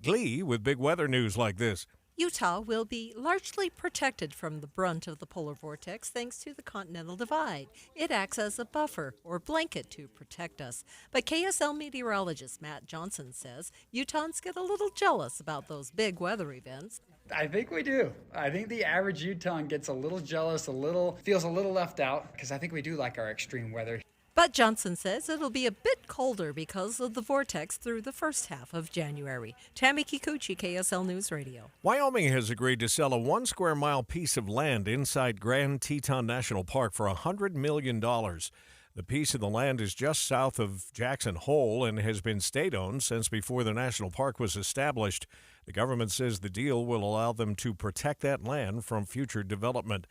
[SPEAKER 4] glee with big weather news like this.
[SPEAKER 12] Utah will be largely protected from the brunt of the polar vortex thanks to the Continental Divide. It acts as a buffer or blanket to protect us. But KSL meteorologist Matt Johnson says Utahns get a little jealous about those big weather events.
[SPEAKER 14] I think we do. I think the average Utahn gets a little jealous, feels a little left out, because I think we do like our extreme weather.
[SPEAKER 12] But Johnson says it'll be a bit colder because of the vortex through the first half of January. Tammy Kikuchi, KSL News Radio.
[SPEAKER 4] Wyoming has agreed to sell a 1 square mile piece of land inside Grand Teton National Park for $100 million. The piece of the land is just south of Jackson Hole and has been state-owned since before the national park was established. The government says the deal will allow them to protect that land from future development.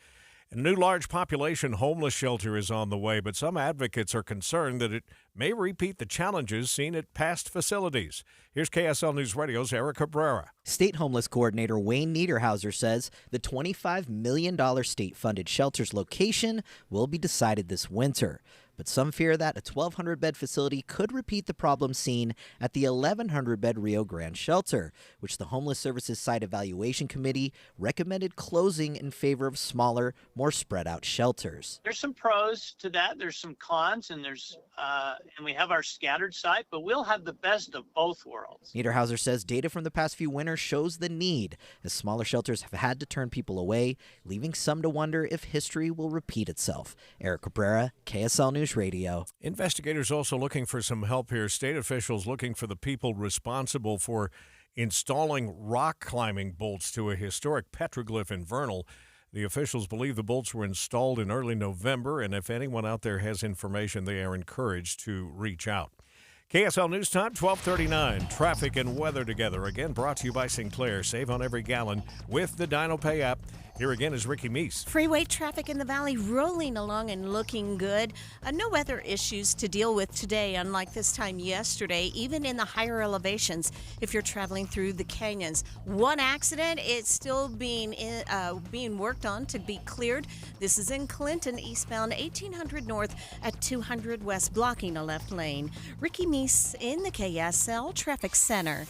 [SPEAKER 4] A new large population homeless shelter is on the way, but some advocates are concerned that it may repeat the challenges seen at past facilities. Here's KSL News Radio's Eric Cabrera.
[SPEAKER 15] State Homeless Coordinator Wayne Niederhauser says the $25 million state-funded shelter's location will be decided this winter. But some fear that a 1,200-bed facility could repeat the problem seen at the 1,100-bed Rio Grande shelter, which the Homeless Services Site Evaluation Committee recommended closing in favor of smaller, more spread-out shelters.
[SPEAKER 18] There's some pros to that. There's some cons, and we have our scattered site, but we'll have the best of both worlds.
[SPEAKER 15] Niederhauser says data from the past few winters shows the need, as smaller shelters have had to turn people away, leaving some to wonder if history will repeat itself. Eric Cabrera, KSL News Radio.
[SPEAKER 4] Investigators also looking for some help here. State officials looking for the people responsible for installing rock climbing bolts to a historic petroglyph in Vernal. The officials believe the bolts were installed in early November, and if anyone out there has information, they are encouraged to reach out. KSL News Time, 12:39. Traffic and weather together. Again, brought to you by Sinclair. Save on every gallon with the DinoPay app. Here again is Ricky Meese.
[SPEAKER 16] Freeway traffic in the valley rolling along and looking good. No weather issues to deal with today, unlike this time yesterday, even in the higher elevations if you're traveling through the canyons. One accident, it's still being worked on to be cleared. This is in Clinton, eastbound 1800 north at 200 west, blocking a left lane. Ricky Meese in the KSL Traffic Center.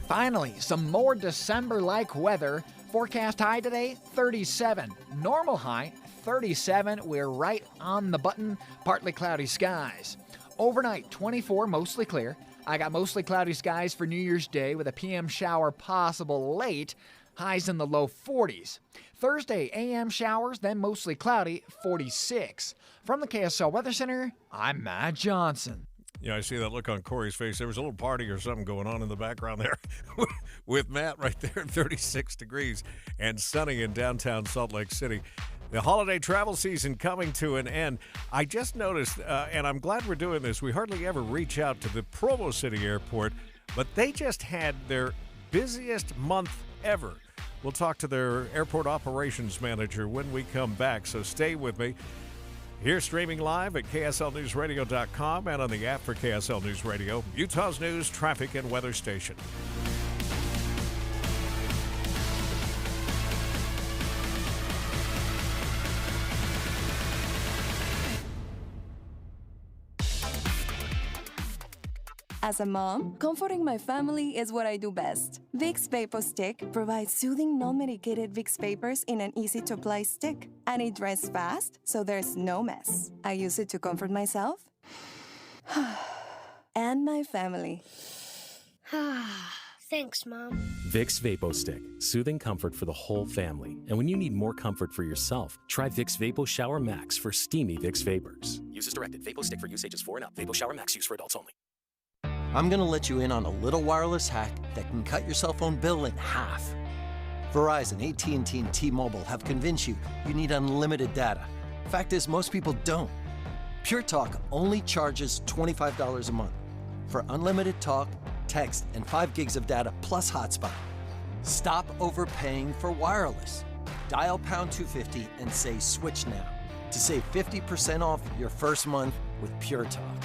[SPEAKER 24] Finally, some more December-like weather. Forecast high today, 37. Normal high, 37. We're right on the button. Partly cloudy skies. Overnight, 24, mostly clear. I got mostly cloudy skies for New Year's Day with a PM shower possible late. Highs in the low 40s. Thursday, AM showers, then mostly cloudy, 46. From the KSL Weather Center, I'm Matt Johnson.
[SPEAKER 4] Yeah, I see that look on Corey's face. There was a little party or something going on in the background there with Matt right there at 36 degrees and sunny in downtown Salt Lake City. The holiday travel season coming to an end. I just noticed, and I'm glad we're doing this, we hardly ever reach out to the Provo City Airport, but they just had their busiest month ever. We'll talk to their airport operations manager when we come back, so stay with me. Here streaming live at KSLNewsRadio.com and on the app for KSL News Radio, Utah's news, traffic, and weather station.
[SPEAKER 19] As a mom, comforting my family is what I do best. Vicks Vapor Stick provides soothing, non-medicated Vicks vapors in an easy-to-apply stick. And it dries fast, so there's no mess. I use it to comfort myself and my family.
[SPEAKER 20] Thanks, Mom.
[SPEAKER 13] Vicks Vapo Stick, soothing comfort for the whole family. And when you need more comfort for yourself, try Vicks Vapo Shower Max for steamy Vicks vapors. Use as directed. Vapo Stick for use ages 4 and up. Vapo Shower Max use for adults only.
[SPEAKER 22] I'm going to let you in on a little wireless hack that can cut your cell phone bill in half. Verizon, AT&T, and T-Mobile have convinced you need unlimited data. Fact is, most people don't. Pure Talk only charges $25 a month for unlimited talk, text, and 5 gigs of data plus hotspot. Stop overpaying for wireless. Dial pound 250 and say switch now to save 50% off your first month with Pure Talk.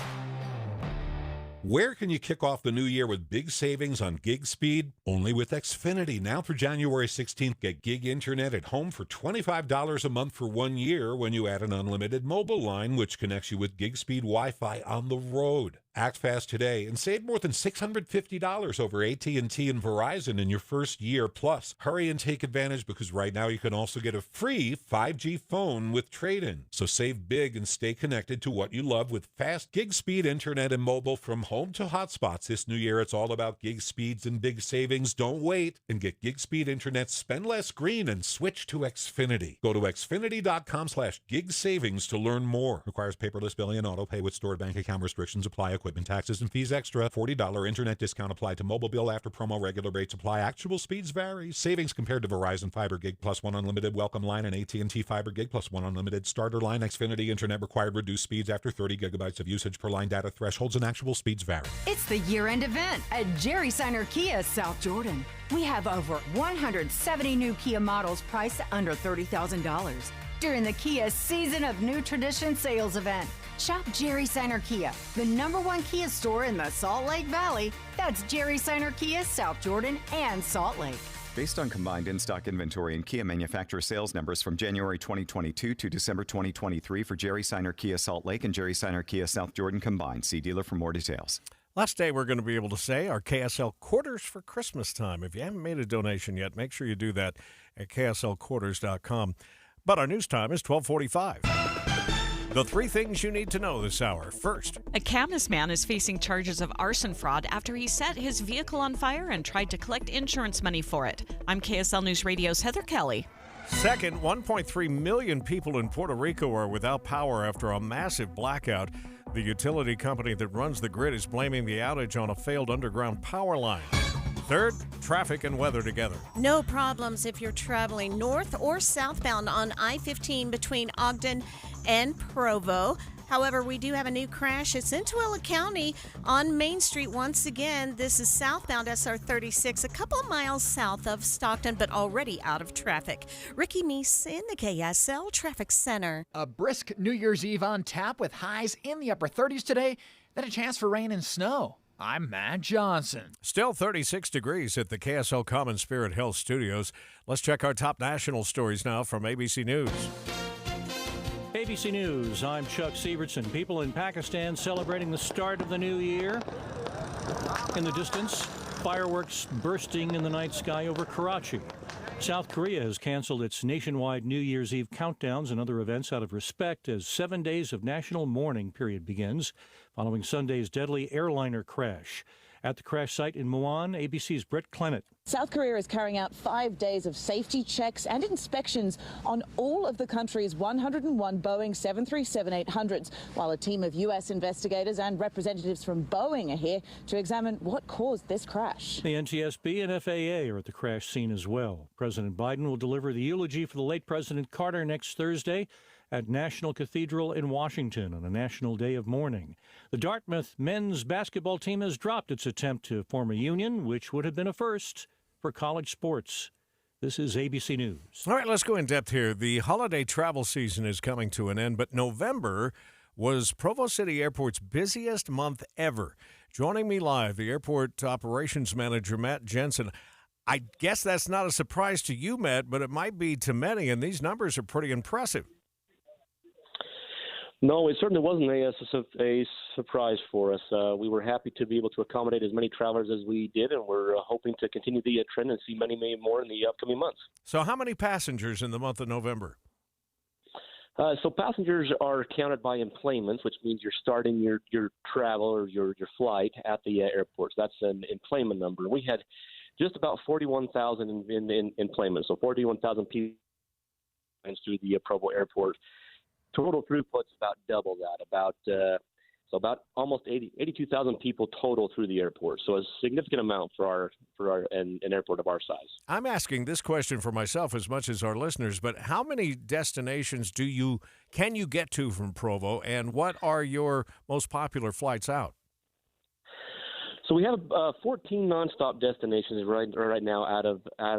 [SPEAKER 2] Where can you kick off the new year with big savings on gig speed? Only with Xfinity. Now for January 16th, get gig internet at home for $25 a month for 1 year when you add an unlimited mobile line, which connects you with gig speed Wi-Fi on the road. Act fast today and save more than $650 over AT&T and Verizon in your first year. Plus, hurry and take advantage because right now you can also get a free 5G phone with trade-in. So save big and stay connected to what you love with fast gig speed internet and mobile from home to hotspots. This new year, it's all about gig speeds and big savings. Don't wait and get gig speed internet, spend less green, and switch to Xfinity. Go to xfinity.com/gig savings to learn more. Requires paperless billing and auto pay with stored bank account. Restrictions apply. Equipment taxes and fees extra. $40 internet discount applied to mobile bill after promo. Regular rates apply. Actual speeds vary. Savings compared to Verizon Fiber Gig Plus One Unlimited Welcome Line and AT&T Fiber Gig Plus One Unlimited Starter Line. Xfinity internet required reduced speeds after 30 gigabytes of usage per line. Data thresholds and actual speeds vary.
[SPEAKER 3] It's the year-end event at Jerry Seiner Kia South Jordan. We have over 170 new Kia models priced under $30,000 during the Kia Season of New Tradition sales event. Shop Jerry Seiner Kia, the #1 Kia store in the Salt Lake Valley. That's Jerry Seiner Kia South Jordan and Salt Lake.
[SPEAKER 5] Based on combined in-stock inventory and Kia manufacturer sales numbers from January 2022 to December 2023 for Jerry Seiner Kia Salt Lake and Jerry Seiner Kia South Jordan combined. See dealer for more details.
[SPEAKER 4] Last day we're going to be able to say our KSL quarters for Christmas time. If you haven't made a donation yet, make sure you do that at kslquarters.com. But our news time is 12:45. The 3 things you need to know this hour. First,
[SPEAKER 6] a Camas man is facing charges of arson fraud after he set his vehicle on fire and tried to collect insurance money for it. I'm KSL News Radio's Heather Kelly.
[SPEAKER 4] Second, 1.3 million people in Puerto Rico are without power after a massive blackout. The utility company that runs the grid is blaming the outage on a failed underground power line. Third, traffic and weather together.
[SPEAKER 16] No problems if you're traveling north or southbound on I-15 between Ogden and Provo. However, we do have a new crash. It's in Tooele County on Main Street once again. This is southbound SR 36, a couple of miles south of Stockton, but already out of traffic. Ricky Meese in the KSL Traffic Center.
[SPEAKER 24] A brisk New Year's Eve on tap with highs in the upper 30s today, then a chance for rain and snow. I'm Matt Johnson.
[SPEAKER 4] Still 36 degrees at the KSL Common Spirit Health Studios. Let's check our top national stories now from ABC News.
[SPEAKER 20] ABC News, I'm Chuck Sievertson. People in Pakistan celebrating the start of the new year. In the distance, fireworks bursting in the night sky over Karachi. South Korea has canceled its nationwide New Year's Eve countdowns and other events out of respect as 7 days of national mourning period begins following Sunday's deadly airliner crash. At the crash site in Muan, ABC's Brett Clement.
[SPEAKER 21] South Korea is carrying out 5 days of safety checks and inspections on all of the country's 101 Boeing 737-800s, while a team of U.S. investigators and representatives from Boeing are here to examine what caused this crash.
[SPEAKER 20] The NTSB and FAA are at the crash scene as well. President Biden will deliver the eulogy for the late President Carter next Thursday at National Cathedral in Washington on a national day of mourning. The Dartmouth men's basketball team has dropped its attempt to form a union, which would have been a first for college sports. This is ABC News.
[SPEAKER 4] All right, let's go in depth here. The holiday travel season is coming to an end, but November was Provo City Airport's busiest month ever. Joining me live, the airport operations manager, Matt Jensen. I guess that's not a surprise to you, Matt, but it might be to many, and these numbers are pretty impressive.
[SPEAKER 23] No, it certainly wasn't a surprise for us. We were happy to be able to accommodate as many travelers as we did, and we're hoping to continue the trend and see many more in the upcoming months.
[SPEAKER 4] So how many passengers in the month of November?
[SPEAKER 23] So passengers are counted by enplanements, which means you're starting your travel or your flight at the airport. So that's an enplanement number. We had just about 41,000 in enplanements, so 41,000 people through the Provo Airport. Total throughput's about double that, about almost 82,000 people total through the airport. So a significant amount for an airport of our size.
[SPEAKER 4] I'm asking this question for myself as much as our listeners, but how many destinations can you get to from Provo, and what are your most popular flights out?
[SPEAKER 23] So we have 14 nonstop destinations right now out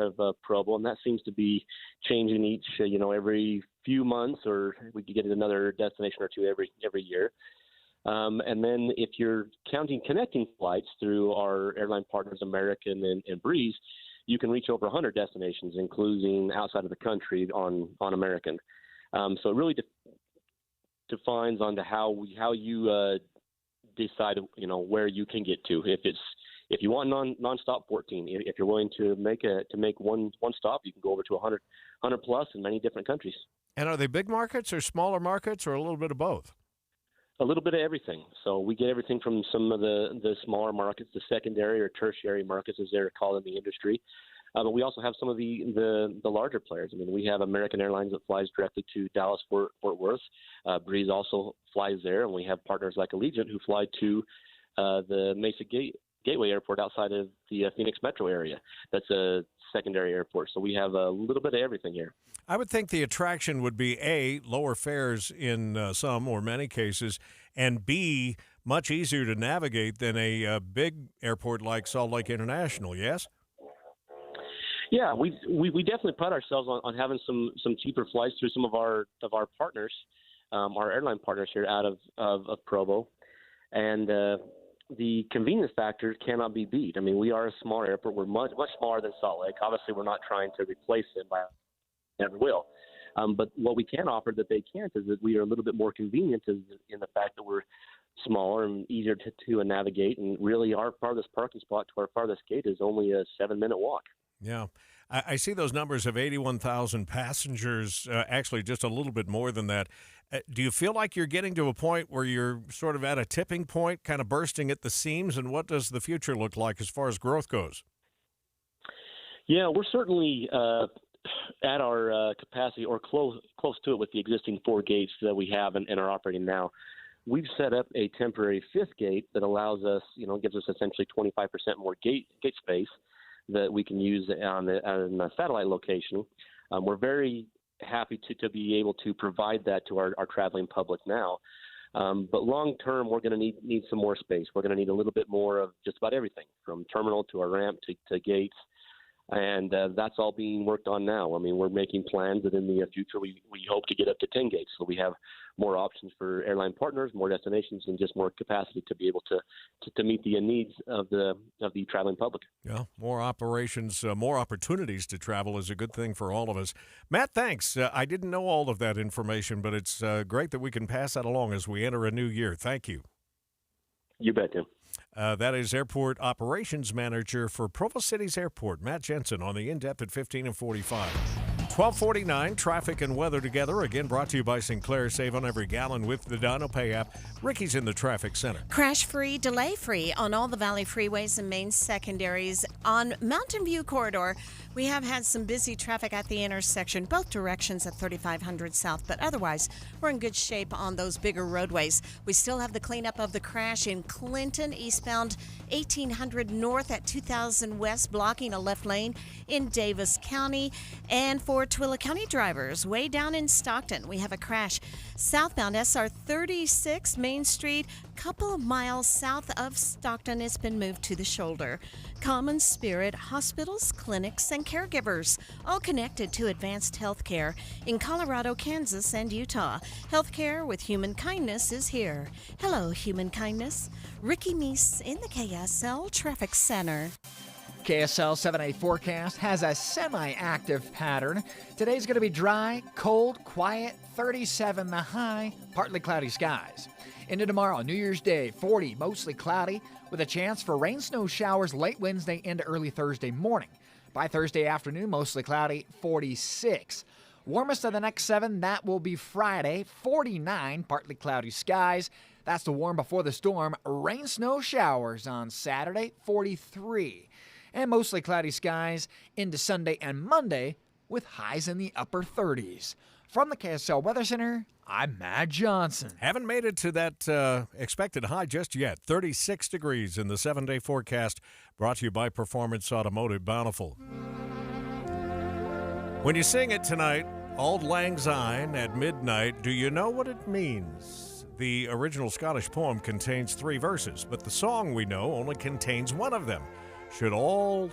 [SPEAKER 23] of Provo, and that seems to be changing each every few months, or we could get another destination or two every year. And then if you're counting connecting flights through our airline partners, American and Breeze, you can reach over 100 destinations, including outside of the country on American. So it really defines onto how you decide, where you can get to. If you want nonstop, 14. If you're willing to make one stop, you can go over to 100 plus in many different countries.
[SPEAKER 4] And are they big markets or smaller markets or a little bit of both?
[SPEAKER 23] A little bit of everything. So we get everything from some of the smaller markets, the secondary or tertiary markets, as they're called in the industry. But we also have some of the larger players. I mean, we have American Airlines that flies directly to Dallas, Fort Worth. Breeze also flies there, and we have partners like Allegiant who fly to the Mesa Gateway Airport outside of the Phoenix metro area. That's a secondary airport. So we have a little bit of everything here.
[SPEAKER 4] I would think the attraction would be A, lower fares in some or many cases, and B, much easier to navigate than a big airport like Salt Lake International, yes?
[SPEAKER 23] Yeah, we definitely pride ourselves on having some cheaper flights through some of our partners, our airline partners here out of Provo. And the convenience factor cannot be beat. I mean, we are a small airport. We're much smaller than Salt Lake. Obviously, we're not trying to replace it never will. But what we can offer that they can't is that we are a little bit more convenient in the fact that we're smaller and easier to navigate. And really, our farthest parking spot to our farthest gate is only a 7-minute walk.
[SPEAKER 4] Yeah. I see those numbers of 81,000 passengers, actually just a little bit more than that. Do you feel like you're getting to a point where you're sort of at a tipping point, kind of bursting at the seams? And what does the future look like as far as growth goes?
[SPEAKER 23] Yeah, we're certainly at our capacity or close to it with the existing 4 gates that we have and are operating now. We've set up a temporary 5th gate that allows us, gives us essentially 25% more gate space that we can use on a satellite location. We're very happy to be able to provide that to our traveling public now. But long term, we're going to need some more space. We're going to need a little bit more of just about everything, from terminal to our ramp to gates. And that's all being worked on now. I mean, we're making plans that in the future we hope to get up to 10 gates. So we have more options for airline partners, more destinations, and just more capacity to be able to meet the needs of the traveling public.
[SPEAKER 4] Yeah, more operations, more opportunities to travel is a good thing for all of us. Matt, thanks. I didn't know all of that information, but it's great that we can pass that along as we enter a new year. Thank you.
[SPEAKER 23] You bet, Tim.
[SPEAKER 4] That is Airport Operations Manager for Provo City's Airport, Matt Jensen, on the In-Depth at 15 and 45. 12:49, traffic and weather together. Again, brought to you by Sinclair. Save on every gallon with the Dino Pay app. Ricky's in the traffic center.
[SPEAKER 16] Crash-free, delay-free on all the Valley freeways and main secondaries. On Mountain View Corridor, we have had some busy traffic at the intersection, both directions at 3500 South, but otherwise, we're in good shape on those bigger roadways. We still have the cleanup of the crash in Clinton, eastbound 1800 North at 2000 West, blocking a left lane in Davis County. And for Tooele County drivers, way down in Stockton, we have a crash southbound SR 36 Main Street, couple of miles south of Stockton. It's been moved to the shoulder. Common Spirit hospitals, clinics, and caregivers, all connected to advanced health care in Colorado, Kansas, and Utah. Healthcare with human kindness is here. Hello, human kindness. Ricky Meese in the KSL Traffic Center.
[SPEAKER 24] KSL 7-day forecast has a semi-active pattern. Today's going to be dry, cold, quiet, 37 the high, partly cloudy skies. Into tomorrow, New Year's Day, 40, mostly cloudy, with a chance for rain, snow showers late Wednesday into early Thursday morning. By Thursday afternoon, mostly cloudy, 46. Warmest of the next 7, that will be Friday, 49, partly cloudy skies. That's the warm before the storm. Rain, snow showers on Saturday, 43. And mostly cloudy skies into Sunday and Monday with highs in the upper 30s. From the KSL Weather Center, I'm Matt Johnson.
[SPEAKER 4] Haven't made it to that expected high just yet. 36 degrees in the 7-day forecast, brought to you by Performance Automotive Bountiful. When you sing it tonight, Auld Lang Syne at midnight, do you know what it means? The original Scottish poem contains 3 verses, but the song we know only contains one of them. Should all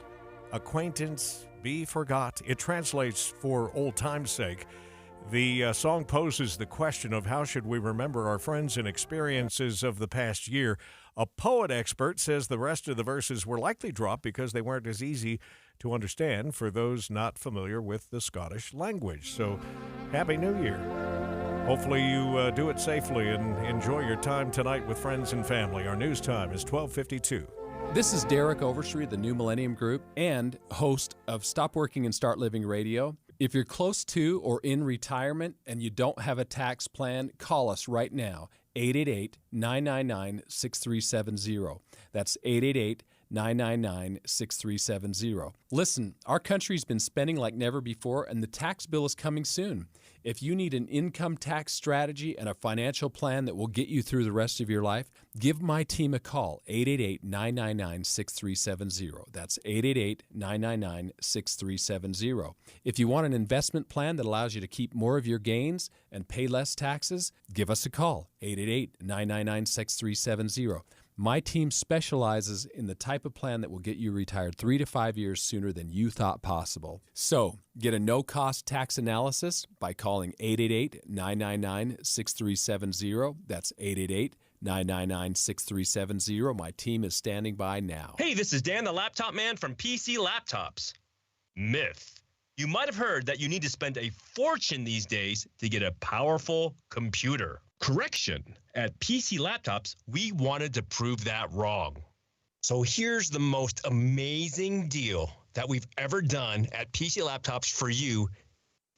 [SPEAKER 4] acquaintance be forgot? It translates for old time's sake. The song poses the question of how should we remember our friends and experiences of the past year. A poet expert says the rest of the verses were likely dropped because they weren't as easy to understand for those not familiar with the Scottish language. So, Happy New Year. Hopefully you do it safely and enjoy your time tonight with friends and family. Our news time is 12:52.
[SPEAKER 7] This is Derek Overstreet, the New Millennium Group, and host of Stop Working and Start Living Radio. If you're close to or in retirement and you don't have a tax plan, call us right now, 888-999-6370. That's 888-999-6370. Listen, our country's been spending like never before, and the tax bill is coming soon. If you need an income tax strategy and a financial plan that will get you through the rest of your life, give my team a call, 888-999-6370. That's 888-999-6370. If you want an investment plan that allows you to keep more of your gains and pay less taxes, give us a call, 888-999-6370. My team specializes in the type of plan that will get you retired 3 to 5 years sooner than you thought possible. So, get a no-cost tax analysis by calling 888-999-6370. That's 888-999-6370. My team is standing by now.
[SPEAKER 8] Hey, this is Dan, the laptop man from PC Laptops. Myth. You might have heard that you need to spend a fortune these days to get a powerful computer. Correction. At PC Laptops, we wanted to prove that wrong. So here's the most amazing deal that we've ever done at PC Laptops for you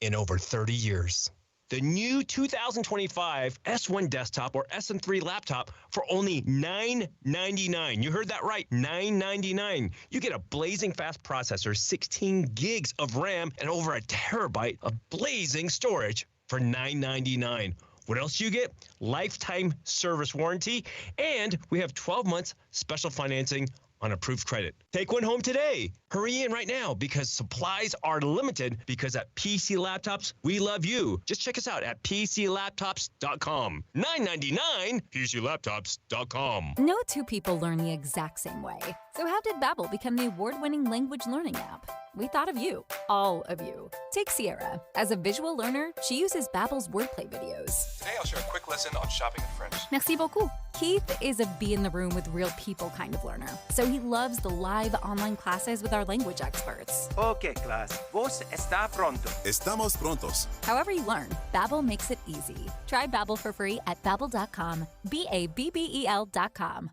[SPEAKER 8] in over 30 years. The new 2025 S1 desktop or SM3 laptop for only $999. You heard that right, $999. You get a blazing fast processor, 16 gigs of RAM, and over a terabyte of blazing storage for $999. What else do you get? Lifetime service warranty, and we have 12 months special financing on approved credit. Take one home today. Hurry in right now because supplies are limited, because at PC Laptops, we love you. Just check us out at PCLaptops.com. $999, PCLaptops.com.
[SPEAKER 9] No two people learn the exact same way. So how did Babbel become the award-winning language learning app? We thought of you, all of you. Take Sierra. As a visual learner, she uses Babbel's wordplay videos.
[SPEAKER 10] Today I'll share a quick lesson on shopping in French.
[SPEAKER 9] Merci beaucoup. Keith is a be-in-the-room-with-real people kind of learner, so he loves the live online classes with our language experts.
[SPEAKER 11] Okay, class. Vos está pronto.
[SPEAKER 10] Estamos prontos.
[SPEAKER 9] However you learn, Babbel makes it easy. Try Babbel for free at Babbel.com. Babbel.com.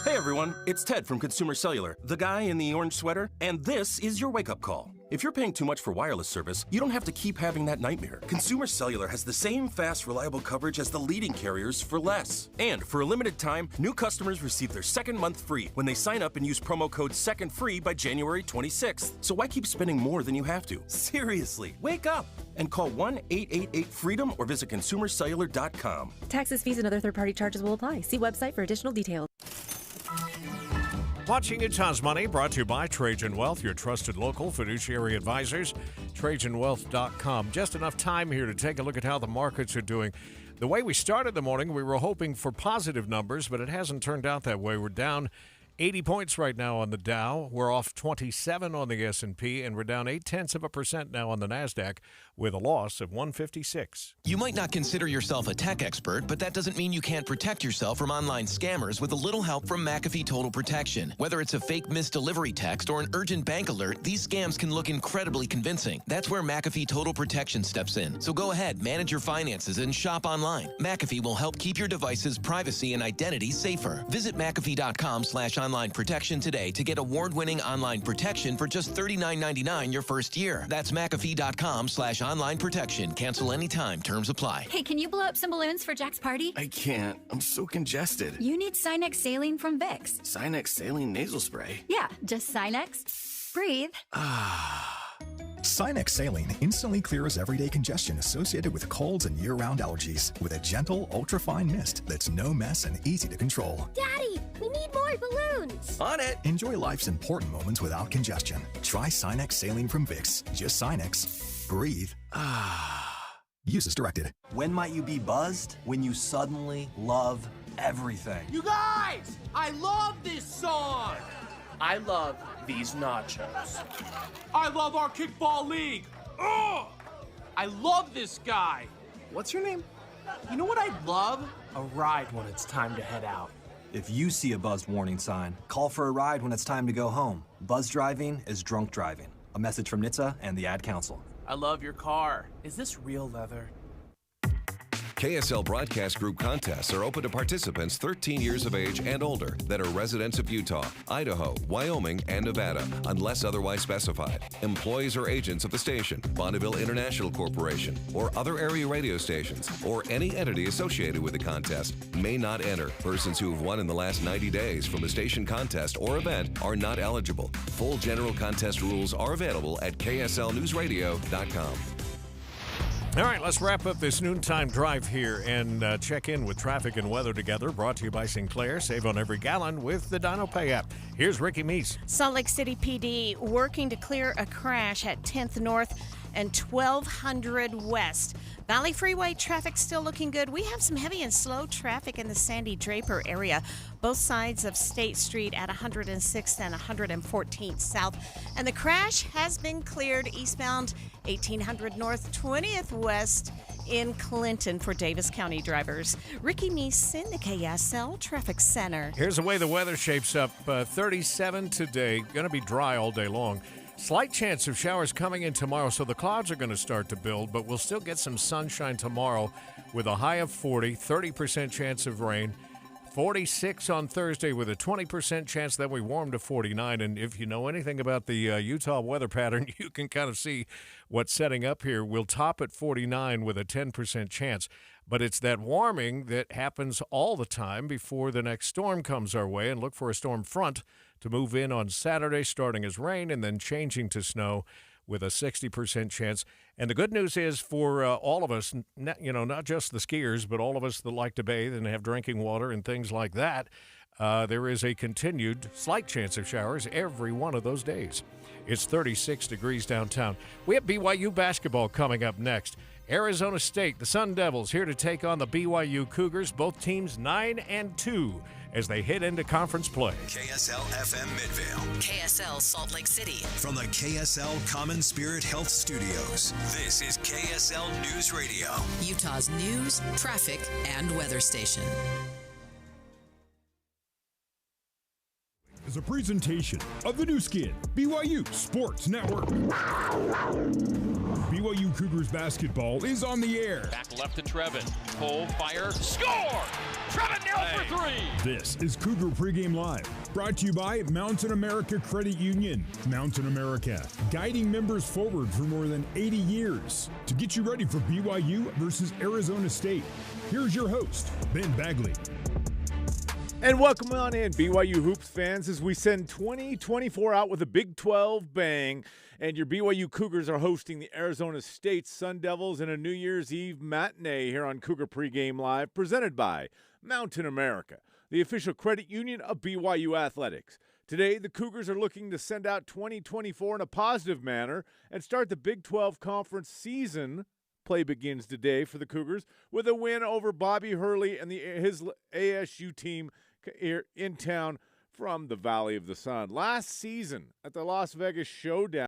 [SPEAKER 25] Hey everyone, it's Ted from Consumer Cellular, the guy in the orange sweater, and this is your wake-up call. If you're paying too much for wireless service, you don't have to keep having that nightmare. Consumer Cellular has the same fast, reliable coverage as the leading carriers for less. And for a limited time, new customers receive their second month free when they sign up and use promo code SECONDFREE by January 26th. So why keep spending more than you have to? Seriously, wake up and call 1-888-FREEDOM or visit consumercellular.com.
[SPEAKER 26] Taxes, fees, and other third-party charges will apply. See website for additional details.
[SPEAKER 4] Watching Utah's Money, brought to you by Trajan Wealth, your trusted local fiduciary advisors, TrajanWealth.com. Just enough time here to take a look at how the markets are doing. The way we started the morning, we were hoping for positive numbers, but it hasn't turned out that way. We're down 80 points right now on the Dow. We're off 27 on the S&P, and we're down 0.8% now on the NASDAQ with a loss of 156.
[SPEAKER 28] You might not consider yourself a tech expert, but that doesn't mean you can't protect yourself from online scammers with a little help from McAfee Total Protection. Whether it's a fake missed delivery text or an urgent bank alert, these scams can look incredibly convincing. That's where McAfee Total Protection steps in. So go ahead, manage your finances and shop online. McAfee will help keep your device's privacy and identity safer. Visit McAfee.com/online protection today to get award-winning online protection for just $39.99 your first year. That's McAfee.com/online protection. Cancel anytime. Terms apply.
[SPEAKER 9] Hey, can you blow up some balloons for Jack's party?
[SPEAKER 10] I can't. I'm so congested.
[SPEAKER 9] You need Sinex Saline from Vicks.
[SPEAKER 10] Sinex Saline Nasal Spray?
[SPEAKER 9] Yeah, just Sinex. Breathe.
[SPEAKER 29] Sinex Saline instantly clears everyday congestion associated with colds and year-round allergies with a gentle, ultra-fine mist that's no mess and easy to control.
[SPEAKER 30] Daddy, we need more balloons.
[SPEAKER 10] On it.
[SPEAKER 29] Enjoy life's important moments without congestion. Try Sinex Saline from Vicks. Just Sinex. Breathe. Use as directed.
[SPEAKER 31] When might you be buzzed? When you suddenly love everything.
[SPEAKER 32] You guys, I love this song. I love these nachos. I love our kickball league. Ugh! I love this guy. What's your name? You know what I'd love? A ride when it's time to head out.
[SPEAKER 31] If you see a buzzed warning sign, call for a ride when it's time to go home. Buzz driving is drunk driving. A message from NHTSA and the Ad Council.
[SPEAKER 32] I love your car. Is this real leather?
[SPEAKER 1] KSL Broadcast Group contests are open to participants 13 years of age and older that are residents of Utah, Idaho, Wyoming, and Nevada, unless otherwise specified. Employees or agents of the station, Bonneville International Corporation, or other area radio stations, or any entity associated with the contest may not enter. Persons who have won in the last 90 days from a station contest or event are not eligible. Full general contest rules are available at kslnewsradio.com.
[SPEAKER 4] All right, let's wrap up this noontime drive here and check in with traffic and weather together. Brought to you by Sinclair. Save on every gallon with the Dino Pay app. Here's Ricky Meese.
[SPEAKER 16] Salt Lake City PD working to clear a crash at 10th North and 1200 West. Valley Freeway traffic still looking good. We have some heavy and slow traffic in the Sandy Draper area, both sides of State Street at 106th and 114th South. And the crash has been cleared eastbound 1800 North, 20th West in Clinton for Davis County drivers. Ricky Meese in the KSL Traffic Center.
[SPEAKER 4] Here's the way the weather shapes up. 37 today. Going to be dry all day long. Slight chance of showers coming in tomorrow, so the clouds are going to start to build, but we'll still get some sunshine tomorrow with a high of 40, 30% chance of rain, 46 on Thursday with a 20% chance. Then we warm to 49, and if you know anything about the Utah weather pattern, you can kind of see what's setting up here. We'll top at 49 with a 10% chance, but it's that warming that happens all the time before the next storm comes our way, and look for a storm front to move in on Saturday, starting as rain and then changing to snow with a 60% chance. And the good news is for all of us, not just the skiers, but all of us that like to bathe and have drinking water and things like that, there is a continued slight chance of showers every one of those days. It's 36 degrees downtown. We have BYU basketball coming up next. Arizona State, the Sun Devils, here to take on the BYU Cougars, both teams 9-2 as they head into conference play.
[SPEAKER 2] KSL FM Midvale.
[SPEAKER 3] KSL Salt Lake City.
[SPEAKER 2] From the KSL Common Spirit Health Studios, this is KSL News Radio.
[SPEAKER 3] Utah's news, traffic, and weather station.
[SPEAKER 12] Is a presentation of the new skin, BYU Sports Network. BYU Cougars basketball is on the air.
[SPEAKER 13] Back left to Trevin. Pull, fire, score! Trevin nailed for three!
[SPEAKER 12] This is Cougar Pregame Live, brought to you by Mountain America Credit Union. Mountain America, guiding members forward for more than 80 years. To get you ready for BYU versus Arizona State, here's your host, Ben Bagley.
[SPEAKER 14] And welcome on in, BYU Hoops fans, as we send 2024 out with a Big 12 bang. And your BYU Cougars are hosting the Arizona State Sun Devils in a New Year's Eve matinee here on Cougar Pregame Live, presented by Mountain America, the official credit union of BYU Athletics. Today, the Cougars are looking to send out 2024 in a positive manner and start the Big 12 conference season. Play begins today for the Cougars with a win over Bobby Hurley and his ASU team here in town from the Valley of the Sun. Last season at the Las Vegas Showdown,